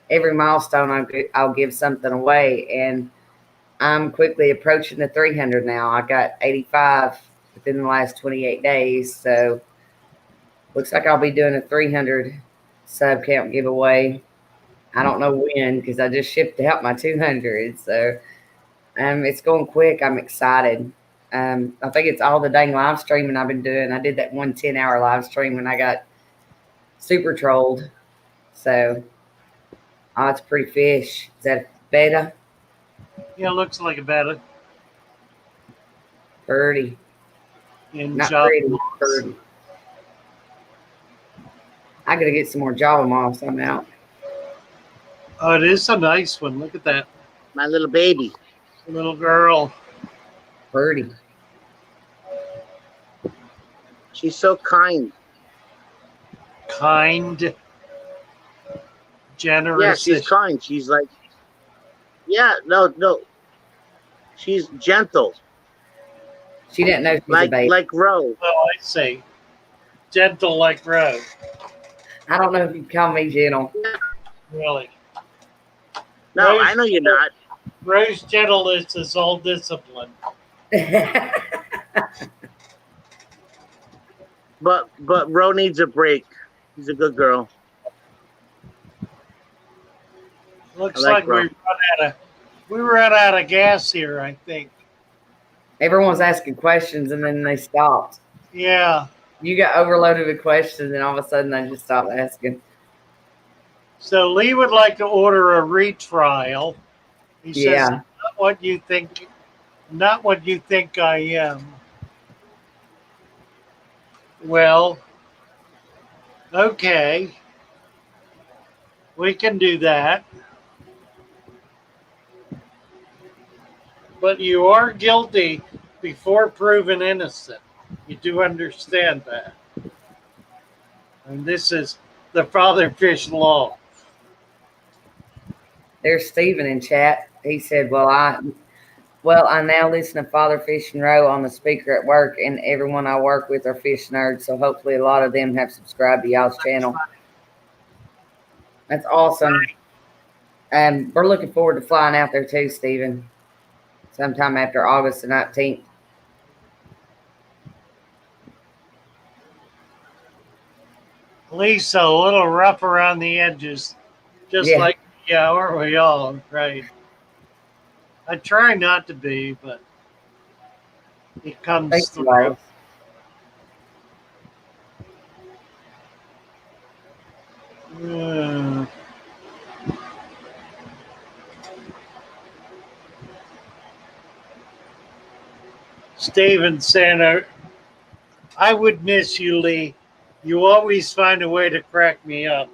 every milestone I'll give something away, and I'm quickly approaching the 300 now. I got 85 within the last 28 days, so looks like I'll be doing a 300 sub count giveaway. I don't know when because I just shipped out my 200, so it's going quick. I'm excited. I think it's all the dang live streaming I've been doing. I did that 10-hour live stream when I got super trolled. So, oh, it's pretty fish. Is that a beta? yeah, looks like a better Pretty. in Not job. pretty. Pretty. I gotta get some more Java moss. I'm out. Oh, it is a nice one. Look at that My little baby. little girl. Pretty. She's so kind. Kind, generous. Yeah, she's kind. She's like, yeah, no. She's gentle, She didn't know she was a baby. like Ro. Oh, I see. Gentle like Roe. I don't know if you call me gentle. Really. No, Ro's I know you're not. Roe's gentleness is all discipline. But Ro needs a break. She's a good girl. Looks I like like we ran out of gas here, I think. Everyone's asking questions and then they stopped. Yeah. You got overloaded with questions and all of a sudden they just stopped asking. So Lee would like to order a retrial. He Yeah. says, not what you think I am. Well, okay. We can do that. But you are guilty before proven innocent. You do understand that. And this is the father fish law. There's Stephen in chat. He said, I now listen to Father Fish and Row on the speaker at work, and everyone I work with are fish nerds, so hopefully a lot of them have subscribed to y'all's channel. That's awesome. We're looking forward to flying out there too, Stephen, sometime after August the 19th. Lisa, a little rough around the edges, just like, yeah, aren't we all, right? I try not to be, but it comes Thank you, through. Lois. Steven saying, I would miss you, Lee. You always find a way to crack me up.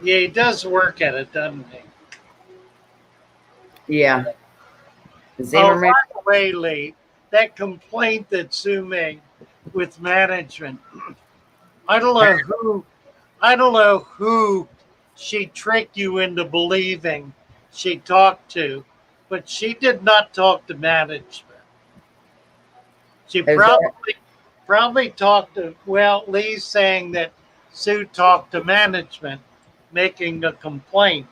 Yeah, he does work at it, doesn't he? Yeah. Oh, Zimmerman. by the way, Lee, that complaint that Sue made with management, I don't know who she tricked you into believing she talked to, but she did not talk to management. She probably talked to, well, Lee's saying that Sue talked to management making a complaint.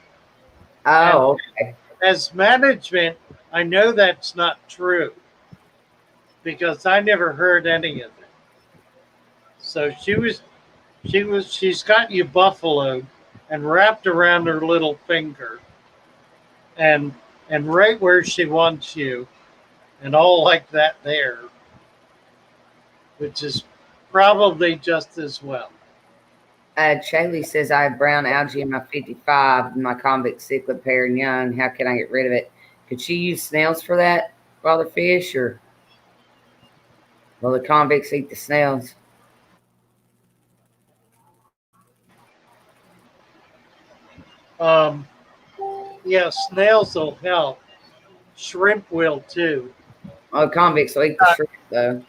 And Oh, okay. as management, I know that's not true because I never heard any of it. So she's got you buffaloed and wrapped around her little finger and right where she wants you and all like that there, which is probably just as well. Chaley says I have brown algae in my 55 and my convict cichlid pair and young. How can I get rid of it? Could she use snails for that, Father Fish, or will the convicts eat the snails? Yeah, snails will help. Shrimp will too. Oh, convicts will eat the shrimp, though.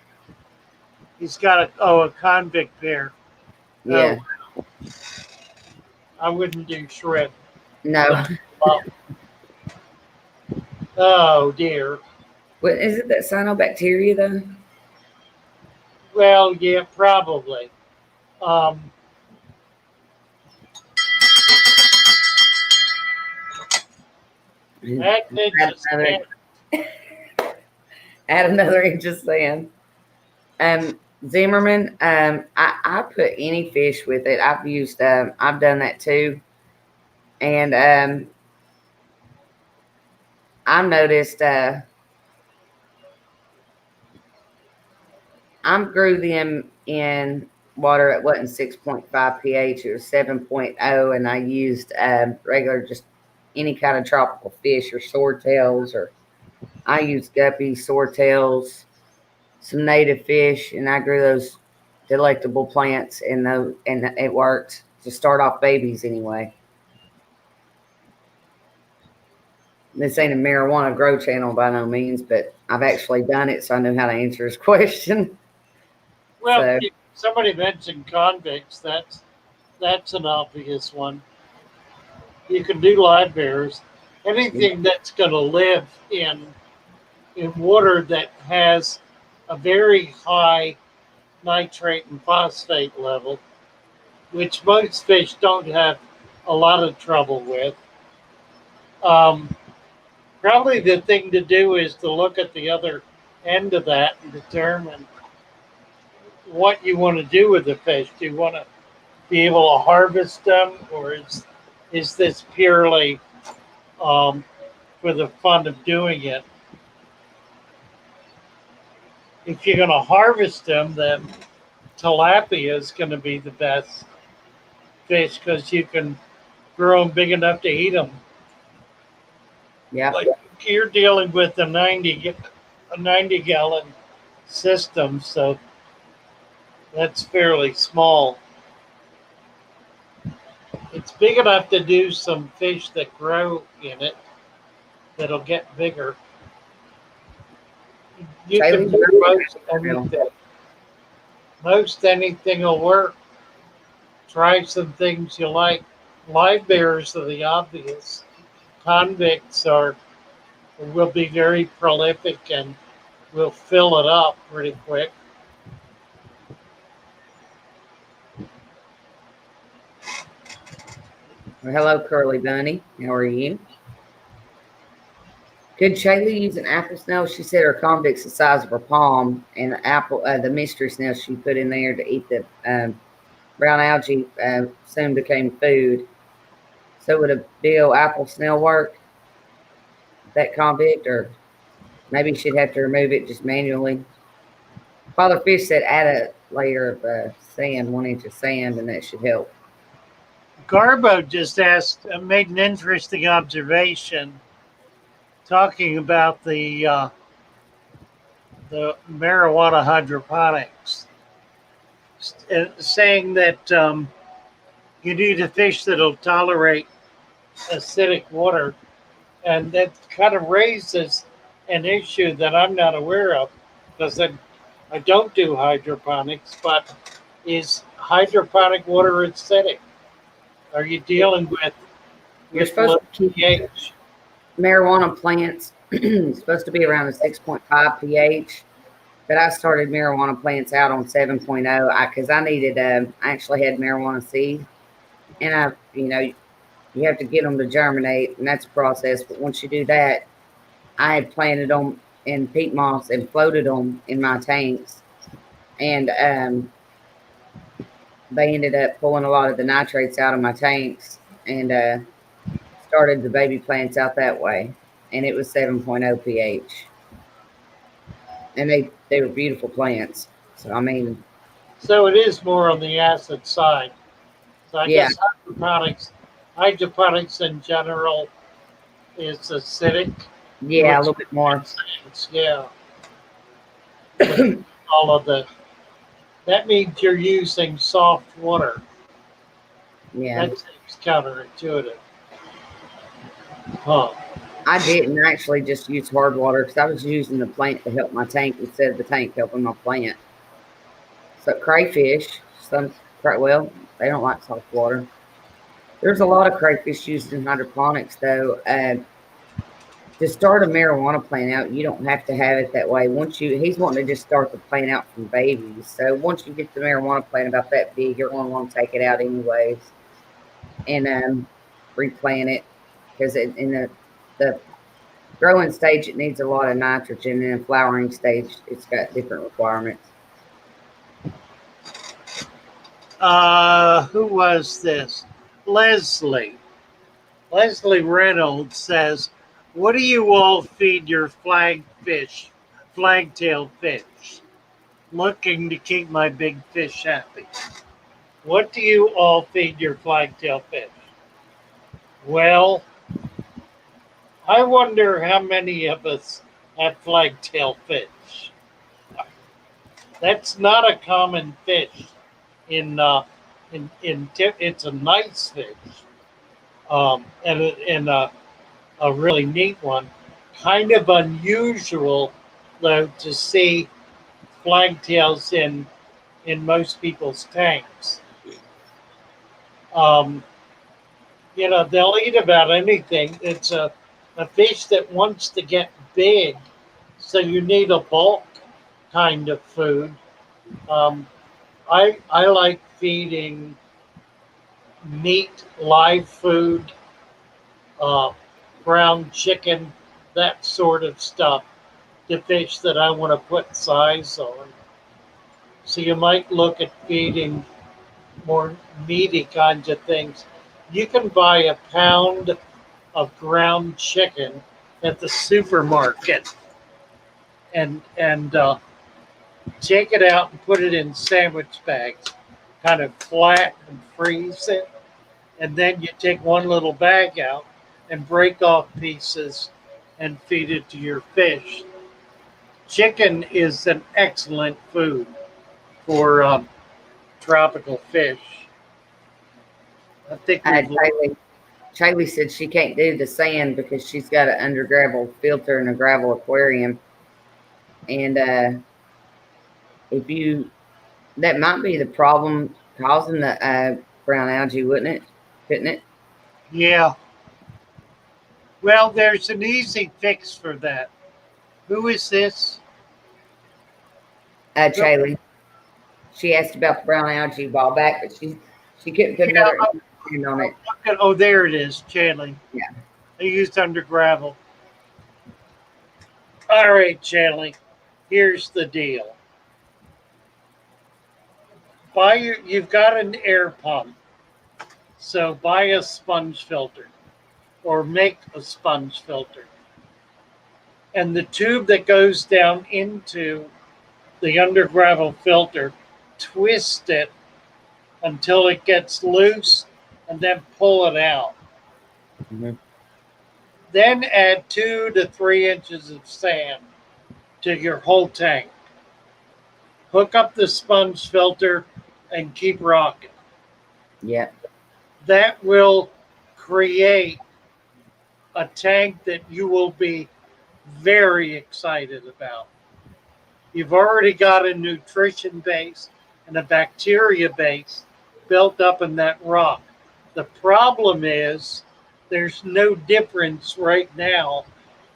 He's got a convict pair. Yeah. Oh, I wouldn't do shrimp. No. Oh dear. What is it, that cyanobacteria, though? Well, yeah, probably. Um, that add another inch of sand. Zimmerman, I put any fish with it. I've done that too. And I've noticed I grew them in water at wasn't 6.5 pH, it was 7.0, and I used regular, just any kind of tropical fish or swordtails, or I used guppies, swordtails, some native fish, and I grew those delectable plants, and it worked to start off babies anyway. This ain't a marijuana grow channel by no means, but I've actually done it, so I know how to answer his question. well, so, somebody mentioned convicts. That's an obvious one. You can do live bears. Anything that's going to live in water that has a very high nitrate and phosphate level, which most fish don't have a lot of trouble with. Probably the thing to do is to look at the other end of that and determine what you want to do with the fish. Do you want to be able to harvest them, or is this purely for the fun of doing it? If you're going to harvest them, then tilapia is going to be the best fish because you can grow them big enough to eat them. Yeah. Like you're dealing with a 90-gallon system, so that's fairly small. It's big enough to do some fish that grow in it that'll get bigger. You can do most anything. Most anything will work. Try some things you like. Live bears are the obvious. Convicts are will be very prolific and will fill it up pretty quick. Well, hello, Curly Bunny. How are you? Could Shaylee use an apple snail? She said her convict's the size of her palm, and the mystery snail she put in there to eat the brown algae soon became food. So would a big old apple snail work? That convict, or maybe she'd have to remove it just manually. Father Fish said add a layer of sand, 1 inch of sand, and that should help. Garbo just made an interesting observation talking about the marijuana hydroponics, saying that you need a fish that'll tolerate acidic water, and that kind of raises an issue that I'm not aware of because I don't do hydroponics, but is hydroponic water acidic? Are you dealing You're with supposed low to keep pH? marijuana plants supposed to be around a 6.5 pH. But I started marijuana plants out on 7.0 because I needed. I actually had marijuana seed, and you have to get them to germinate, and that's a process. But once you do that, I had planted them in peat moss and floated them in my tanks, and they ended up pulling a lot of the nitrates out of my tanks, and started the baby plants out that way, and it was 7.0 pH, and they were beautiful plants. So I mean, So it is more on the acid side. So I yeah, guess hydroponics in general is acidic. yeah, a little bit more. Yeah, with all of the. That means you're using soft water. Yeah, That seems counterintuitive. Huh. I didn't actually just use hard water because I was using the plant to help my tank instead of the tank helping my plant. So crayfish, well, they don't like soft water. There's a lot of crayfish used in hydroponics, though. To start a marijuana plant out, you don't have to have it that way. He's wanting to just start the plant out from babies. So once you get the marijuana plant about that big, you're going to want to take it out anyways and replant it because in the growing stage, it needs a lot of nitrogen, and in flowering stage, it's got different requirements. Who was this? Leslie. Leslie Reynolds says, "What do you all feed your flagtail fish? Looking to keep my big fish happy." What do you all feed your flagtail fish? Well, I wonder how many of us have flagtail fish. That's not a common fish. It's a nice fish, and a really neat one. Kind of unusual though to see flagtails in most people's tanks. Um, they'll eat about anything. It's a fish that wants to get big, so you need a bulk kind of food. Um, I like feeding meat, live food, uh, ground chicken, that sort of stuff to fish that I want to put size on. So you might look at feeding more meaty kinds of things. You can buy a pound of ground chicken at the supermarket and take it out and put it in sandwich bags, kind of flat and freeze it. And then you take one little bag out and break off pieces and feed it to your fish. Chicken is an excellent food for tropical fish. I think we've Charlie said she can't do the sand because she's got an under gravel filter and a gravel aquarium. And if you, that might be the problem causing the brown algae, wouldn't it? Couldn't it? Yeah. Well, there's an easy fix for that. Who is this? Chaley. She asked about the brown algae a while back, but she couldn't put another information on it. Oh, there it is, Chandler. Yeah. I used under gravel. All right, Chandler. Here's the deal. You've got an air pump. So buy a sponge filter or make a sponge filter. And the tube that goes down into the under gravel filter, twist it until it gets loose and then pull it out. Mm-hmm. Then add 2 to 3 inches of sand to your whole tank. Hook up the sponge filter and keep rocking. Yeah. That will create a tank that you will be very excited about. You've already got a nutrition base and a bacteria base built up in that rock. The problem is there's no difference right now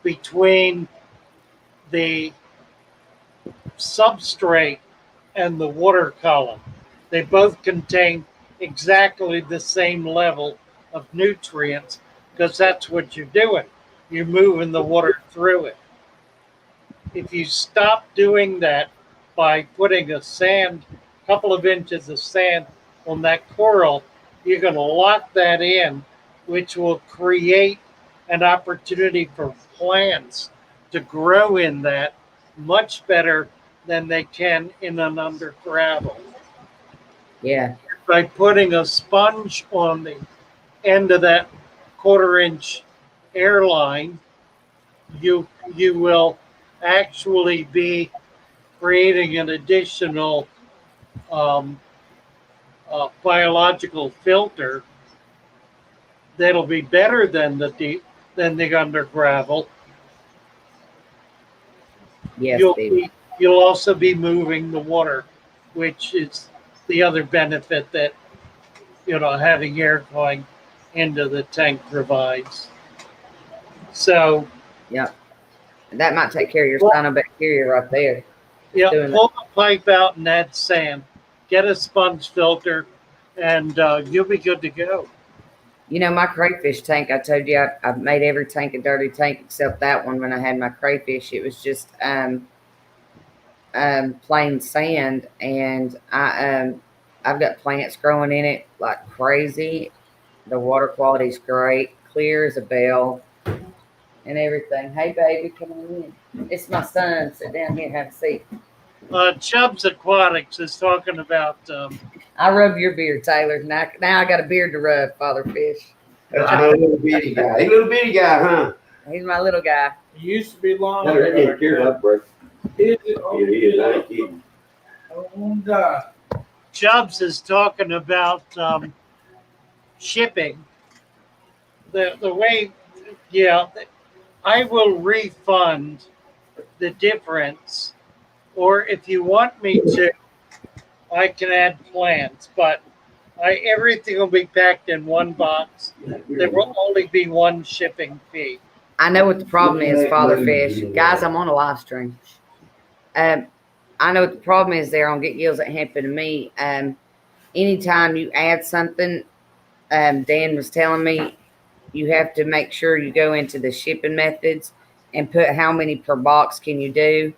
between the substrate and the water column. They both contain exactly the same level of nutrients because that's what you're doing. You're moving the water through it. If you stop doing that by putting a couple of inches of sand on that coral, you're going to lock that in, which will create an opportunity for plants to grow in that much better than they can in an under gravel. Yeah. By putting a sponge on the end of that 1/4 inch airline, you will actually be creating an additional biological filter that'll be better than the under gravel. Yes, you'll also be moving the water, which is the other benefit that having air going into the tank provides. So yeah, that might take care of your cyanobacteria right there. Yeah, pull the pipe out and add sand. Get a sponge filter, and you'll be good to go. You know, my crayfish tank, I told you I've made every tank a dirty tank except that one when I had my crayfish. It was just plain sand, and I've got plants growing in it like crazy. The water quality's great, clear as a bell, and everything. Hey, baby, come on in. It's my son. Sit down here and have a seat. Chubbs Aquatics is talking about. I rub your beard, Taylor. Now I got a beard to rub, Father Fish. That's my little bitty guy. Hey, little bitty guy, huh? He's my little guy. He used to be long. That ain't cured up, bro. Is it? Oh, It is. I ain't kidding. Chubbs is talking about shipping. The way, I will refund the difference, or if you want me to, I can add plants, but everything will be packed in one box. There will only be one shipping fee. I know what the problem is, Father Fish. Guys, I'm on a live stream. I know what the problem is there on Get Gills That Happen to Me. Anytime you add something, Dan was telling me, you have to make sure you go into the shipping methods and put how many per box can you do.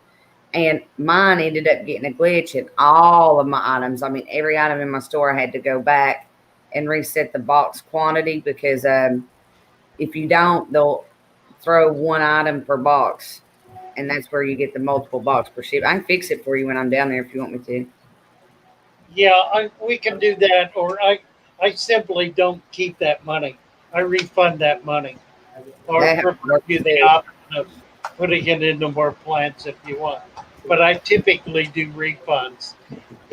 And mine ended up getting a glitch in all of my items. I mean, every item in my store, I had to go back and reset the box quantity because if you don't, they'll throw one item per box. And that's where you get the multiple box per ship. I can fix it for you when I'm down there if you want me to. Yeah, we can do that, or I simply don't keep that money. I refund that money. Or give you the option of putting it into more plants if you want. But I typically do refunds.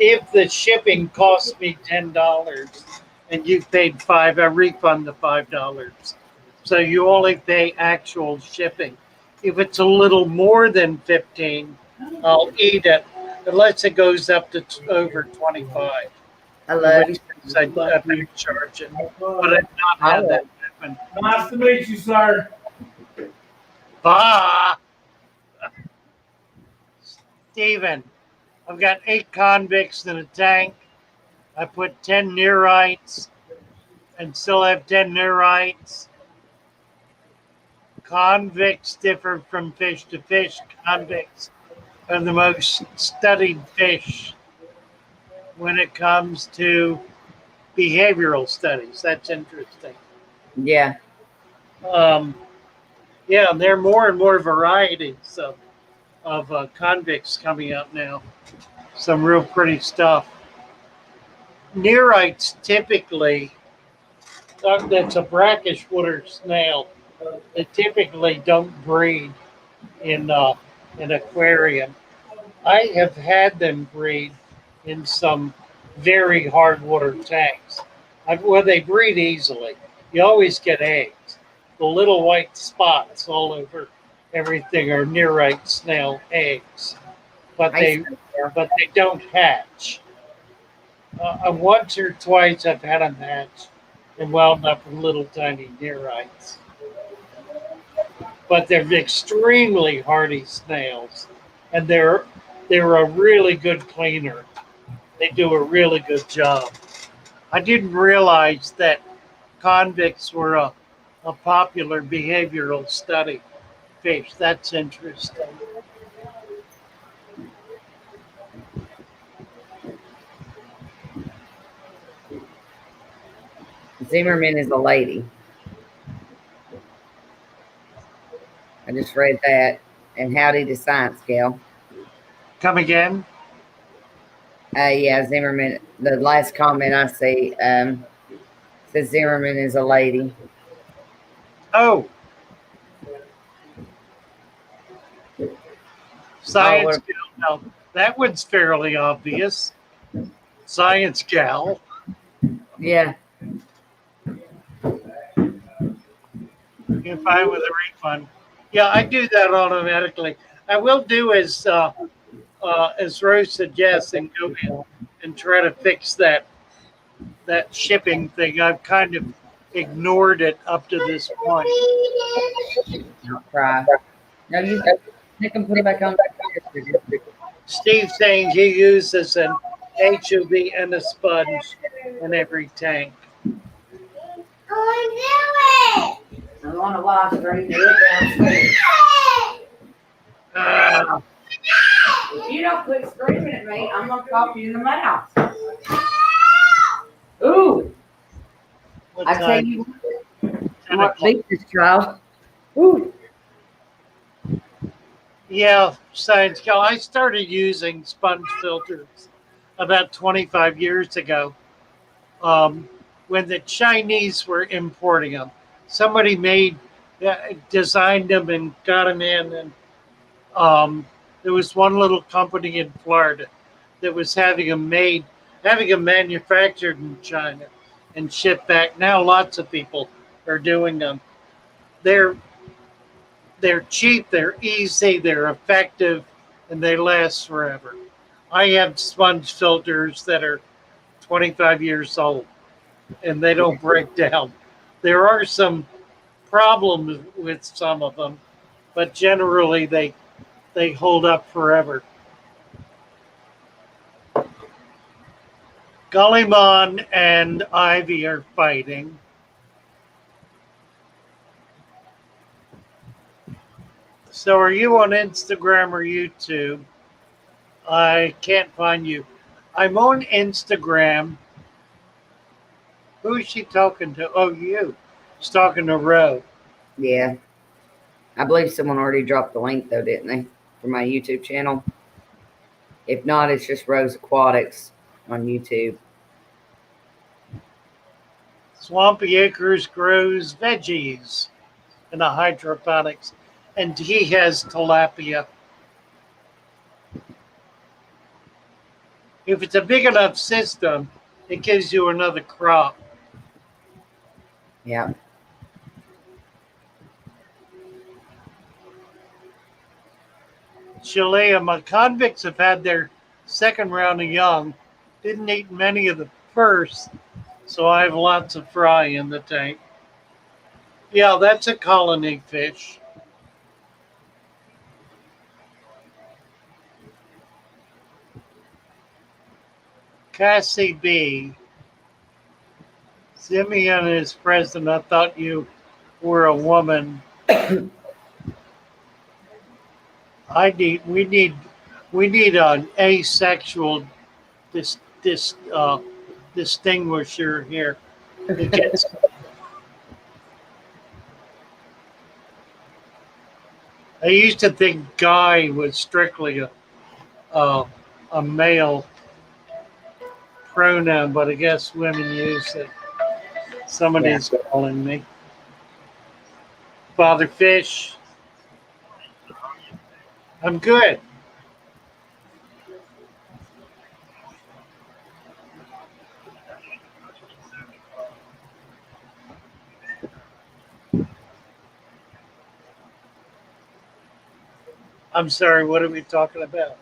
If the shipping costs me $10 and you've paid $5, I refund the $5. So you only pay actual shipping. If it's a little more than $15, I'll eat it unless it goes up to over 25. I In love which you. case I back charge it. But I've not I had that will. happen. Nice to meet you, sir. Ah, Steven, I've got 8 convicts in a tank. I put 10 neurites and still have 10 neurites. Convicts differ from fish to fish. Convicts are the most studied fish when it comes to behavioral studies. That's interesting. Yeah. Um, yeah, and there are more and more varieties of convicts coming up now. Some real pretty stuff. Neorites typically, that's a brackish water snail. They typically don't breed in an aquarium. I have had them breed in some very hard water tanks. Well, they breed easily. You always get eggs. The little white spots all over everything are nearite snail eggs, but I used they to know. but they don't hatch. Once or twice I've had them hatch and wound up with little tiny nearites, but they're extremely hardy snails, and they're a really good cleaner. They do a really good job. I didn't realize that convicts were a popular behavioral study fish. That's interesting. Zimmerman is a lady. I just read that. And howdy to science gal. Come again? Yeah, Zimmerman. The last comment I see says Zimmerman is a lady. Oh, Oh, science what? gal. Now, that one's fairly obvious. Science gal. Yeah. You're fine with a refund. Yeah, I do that automatically. I will do as Rose suggests and go in and try to fix that shipping thing. I've kind of ignored it up to this point. Don't cry. No, you can put it back on. Steve saying he uses an HUV and a sponge in every tank. I want to wash screen do it downstairs. Ah, If you don't quit screaming at me, I'm gonna pop you in the mouth. Ooh, what I tell time? you 10 what o'clock. beat this child. Ooh, Yeah, science gal. I started using sponge filters about 25 years ago when the Chinese were importing them. Somebody designed them and got them in, and there was one little company in Florida that was having them manufactured in China and shipped back. Now lots of people are doing them. They're they're cheap, they're easy, they're effective, and they last forever. I have sponge filters that are 25 years old and they don't break down. There are some problems with some of them, but generally they hold up forever. Gullymon and Ivy are fighting. So are you on Instagram or YouTube? I can't find you. I'm on Instagram. Who is she talking to? Oh, you. She's talking to Ro. yeah. I believe someone already dropped the link though, didn't they, for my YouTube channel? If not, it's just Rose Aquatics on YouTube. Swampy Acres grows veggies in a hydroponics, and he has tilapia. If it's a big enough system, it gives you another crop. Yeah. Shalea, my convicts have had their second round of young. Didn't eat many of the first, so I have lots of fry in the tank. Yeah, that's a colony fish. Cassie B. Simeon is president. I thought you were a woman. We need an asexual distinguisher here. It gets I used to think guy was strictly a, a male pronoun, but I guess women use it. Yeah. Somebody's calling me. Father Fish, I'm good. I'm sorry, what are we talking about?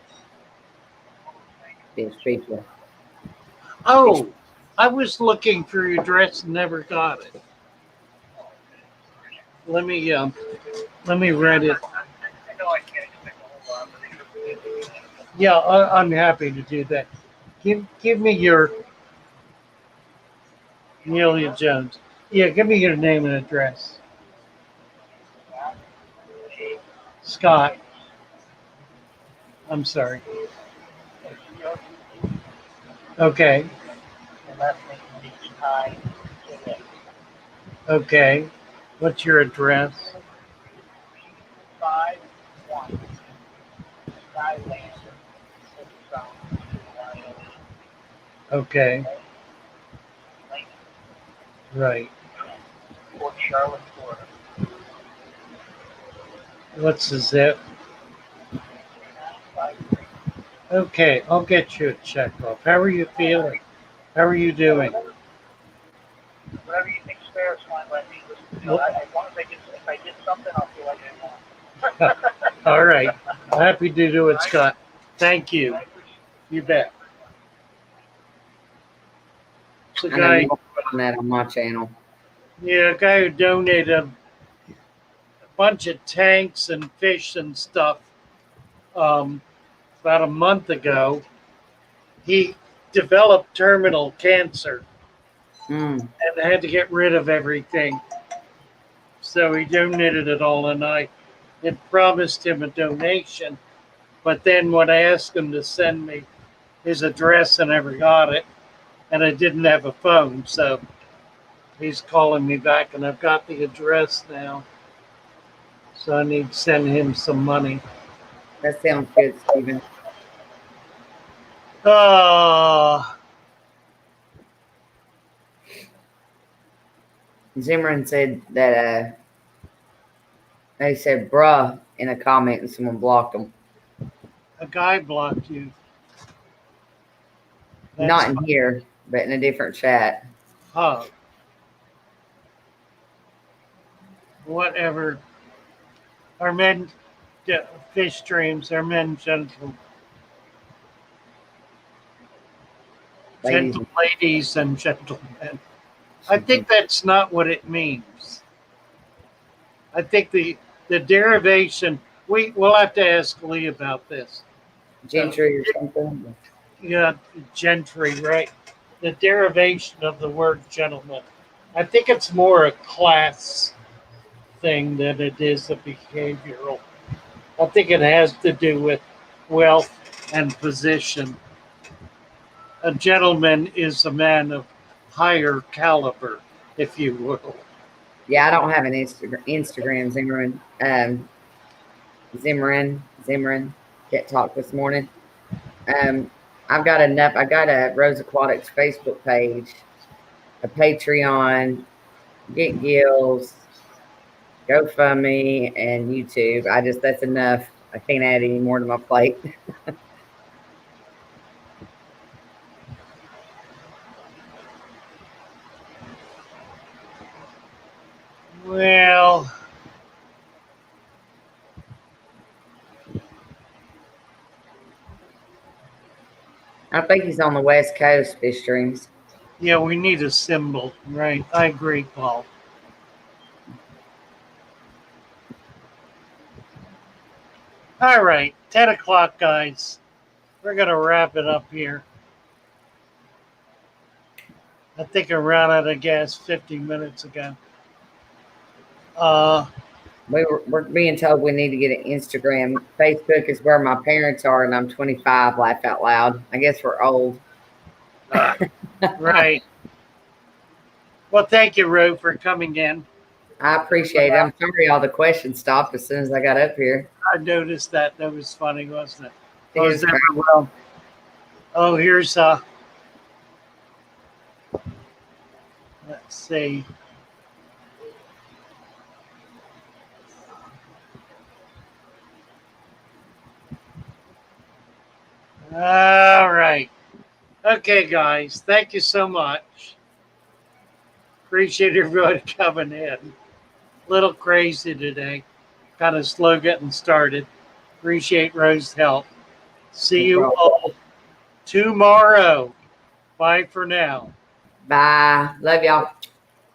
Fish people. Oh, I was looking for your address and never got it. Let me read it. Yeah, I'm happy to do that. Give me your Nelia Jones. Yeah, give me your name and address. Scott. I'm sorry. Okay. Okay. What's your address? Okay. Right. What's the zip? Okay, I'll get you a check off. How are you feeling? How are you doing? All right. Happy to do it, Scott. Thank you. You bet. It's a I know you guy, won't put on that on my channel. yeah, a guy who donated a bunch of tanks and fish and stuff um, about a month ago. He developed terminal cancer Mm. and had to get rid of everything. So he donated it all, and I had promised him a donation. But then when I asked him to send me his address, I never got it, and I didn't have a phone. So he's calling me back, and I've got the address now. So I need to send him some money. That sounds good, Stephen. Uh, Zimmerman said that they said bruh in a comment and someone blocked them. a guy blocked you. That's Not in here, but in a different chat. huh. Whatever. Our men, fish streams, our men, Ladies, gentle ladies and gentlemen. I think that's not what it means. I think the derivation. We'll have to ask Lee about this. gentry or something. Yeah, gentry, right? The derivation of the word gentleman. I think it's more a class thing than it is a behavioral. I think it has to do with wealth and position. A gentleman is a man of higher caliber, if you will. Yeah, I don't have an Instagram, Zimmerman. Zimmerman. Can't talk this morning. Um, I've got enough. I got a Rose Aquatics Facebook page, a Patreon, Get Gills, GoFundMe, and YouTube. That's enough. I can't add any more to my plate. Well, I think he's on the West Coast, Fish Dreams. Yeah, we need a symbol, right? I agree, Paul. All right, 10 o'clock, guys. We're going to wrap it up here. I think I ran out of gas 50 minutes ago. We're being told we need to get an Instagram. Facebook is where my parents are, and I'm 25. Laugh out loud. I guess we're old. Right. Well, thank you, Ro, for coming in. I appreciate it. I'm sorry all the questions stopped as soon as I got up here. I noticed that. That was funny, wasn't it? It was that well? Oh, here's let's see. All right. Okay, guys. Thank you so much. Appreciate everybody coming in. Little crazy today. Kind of slow getting started. Appreciate Rose's help. See you all tomorrow. Bye for now. Bye. Love y'all.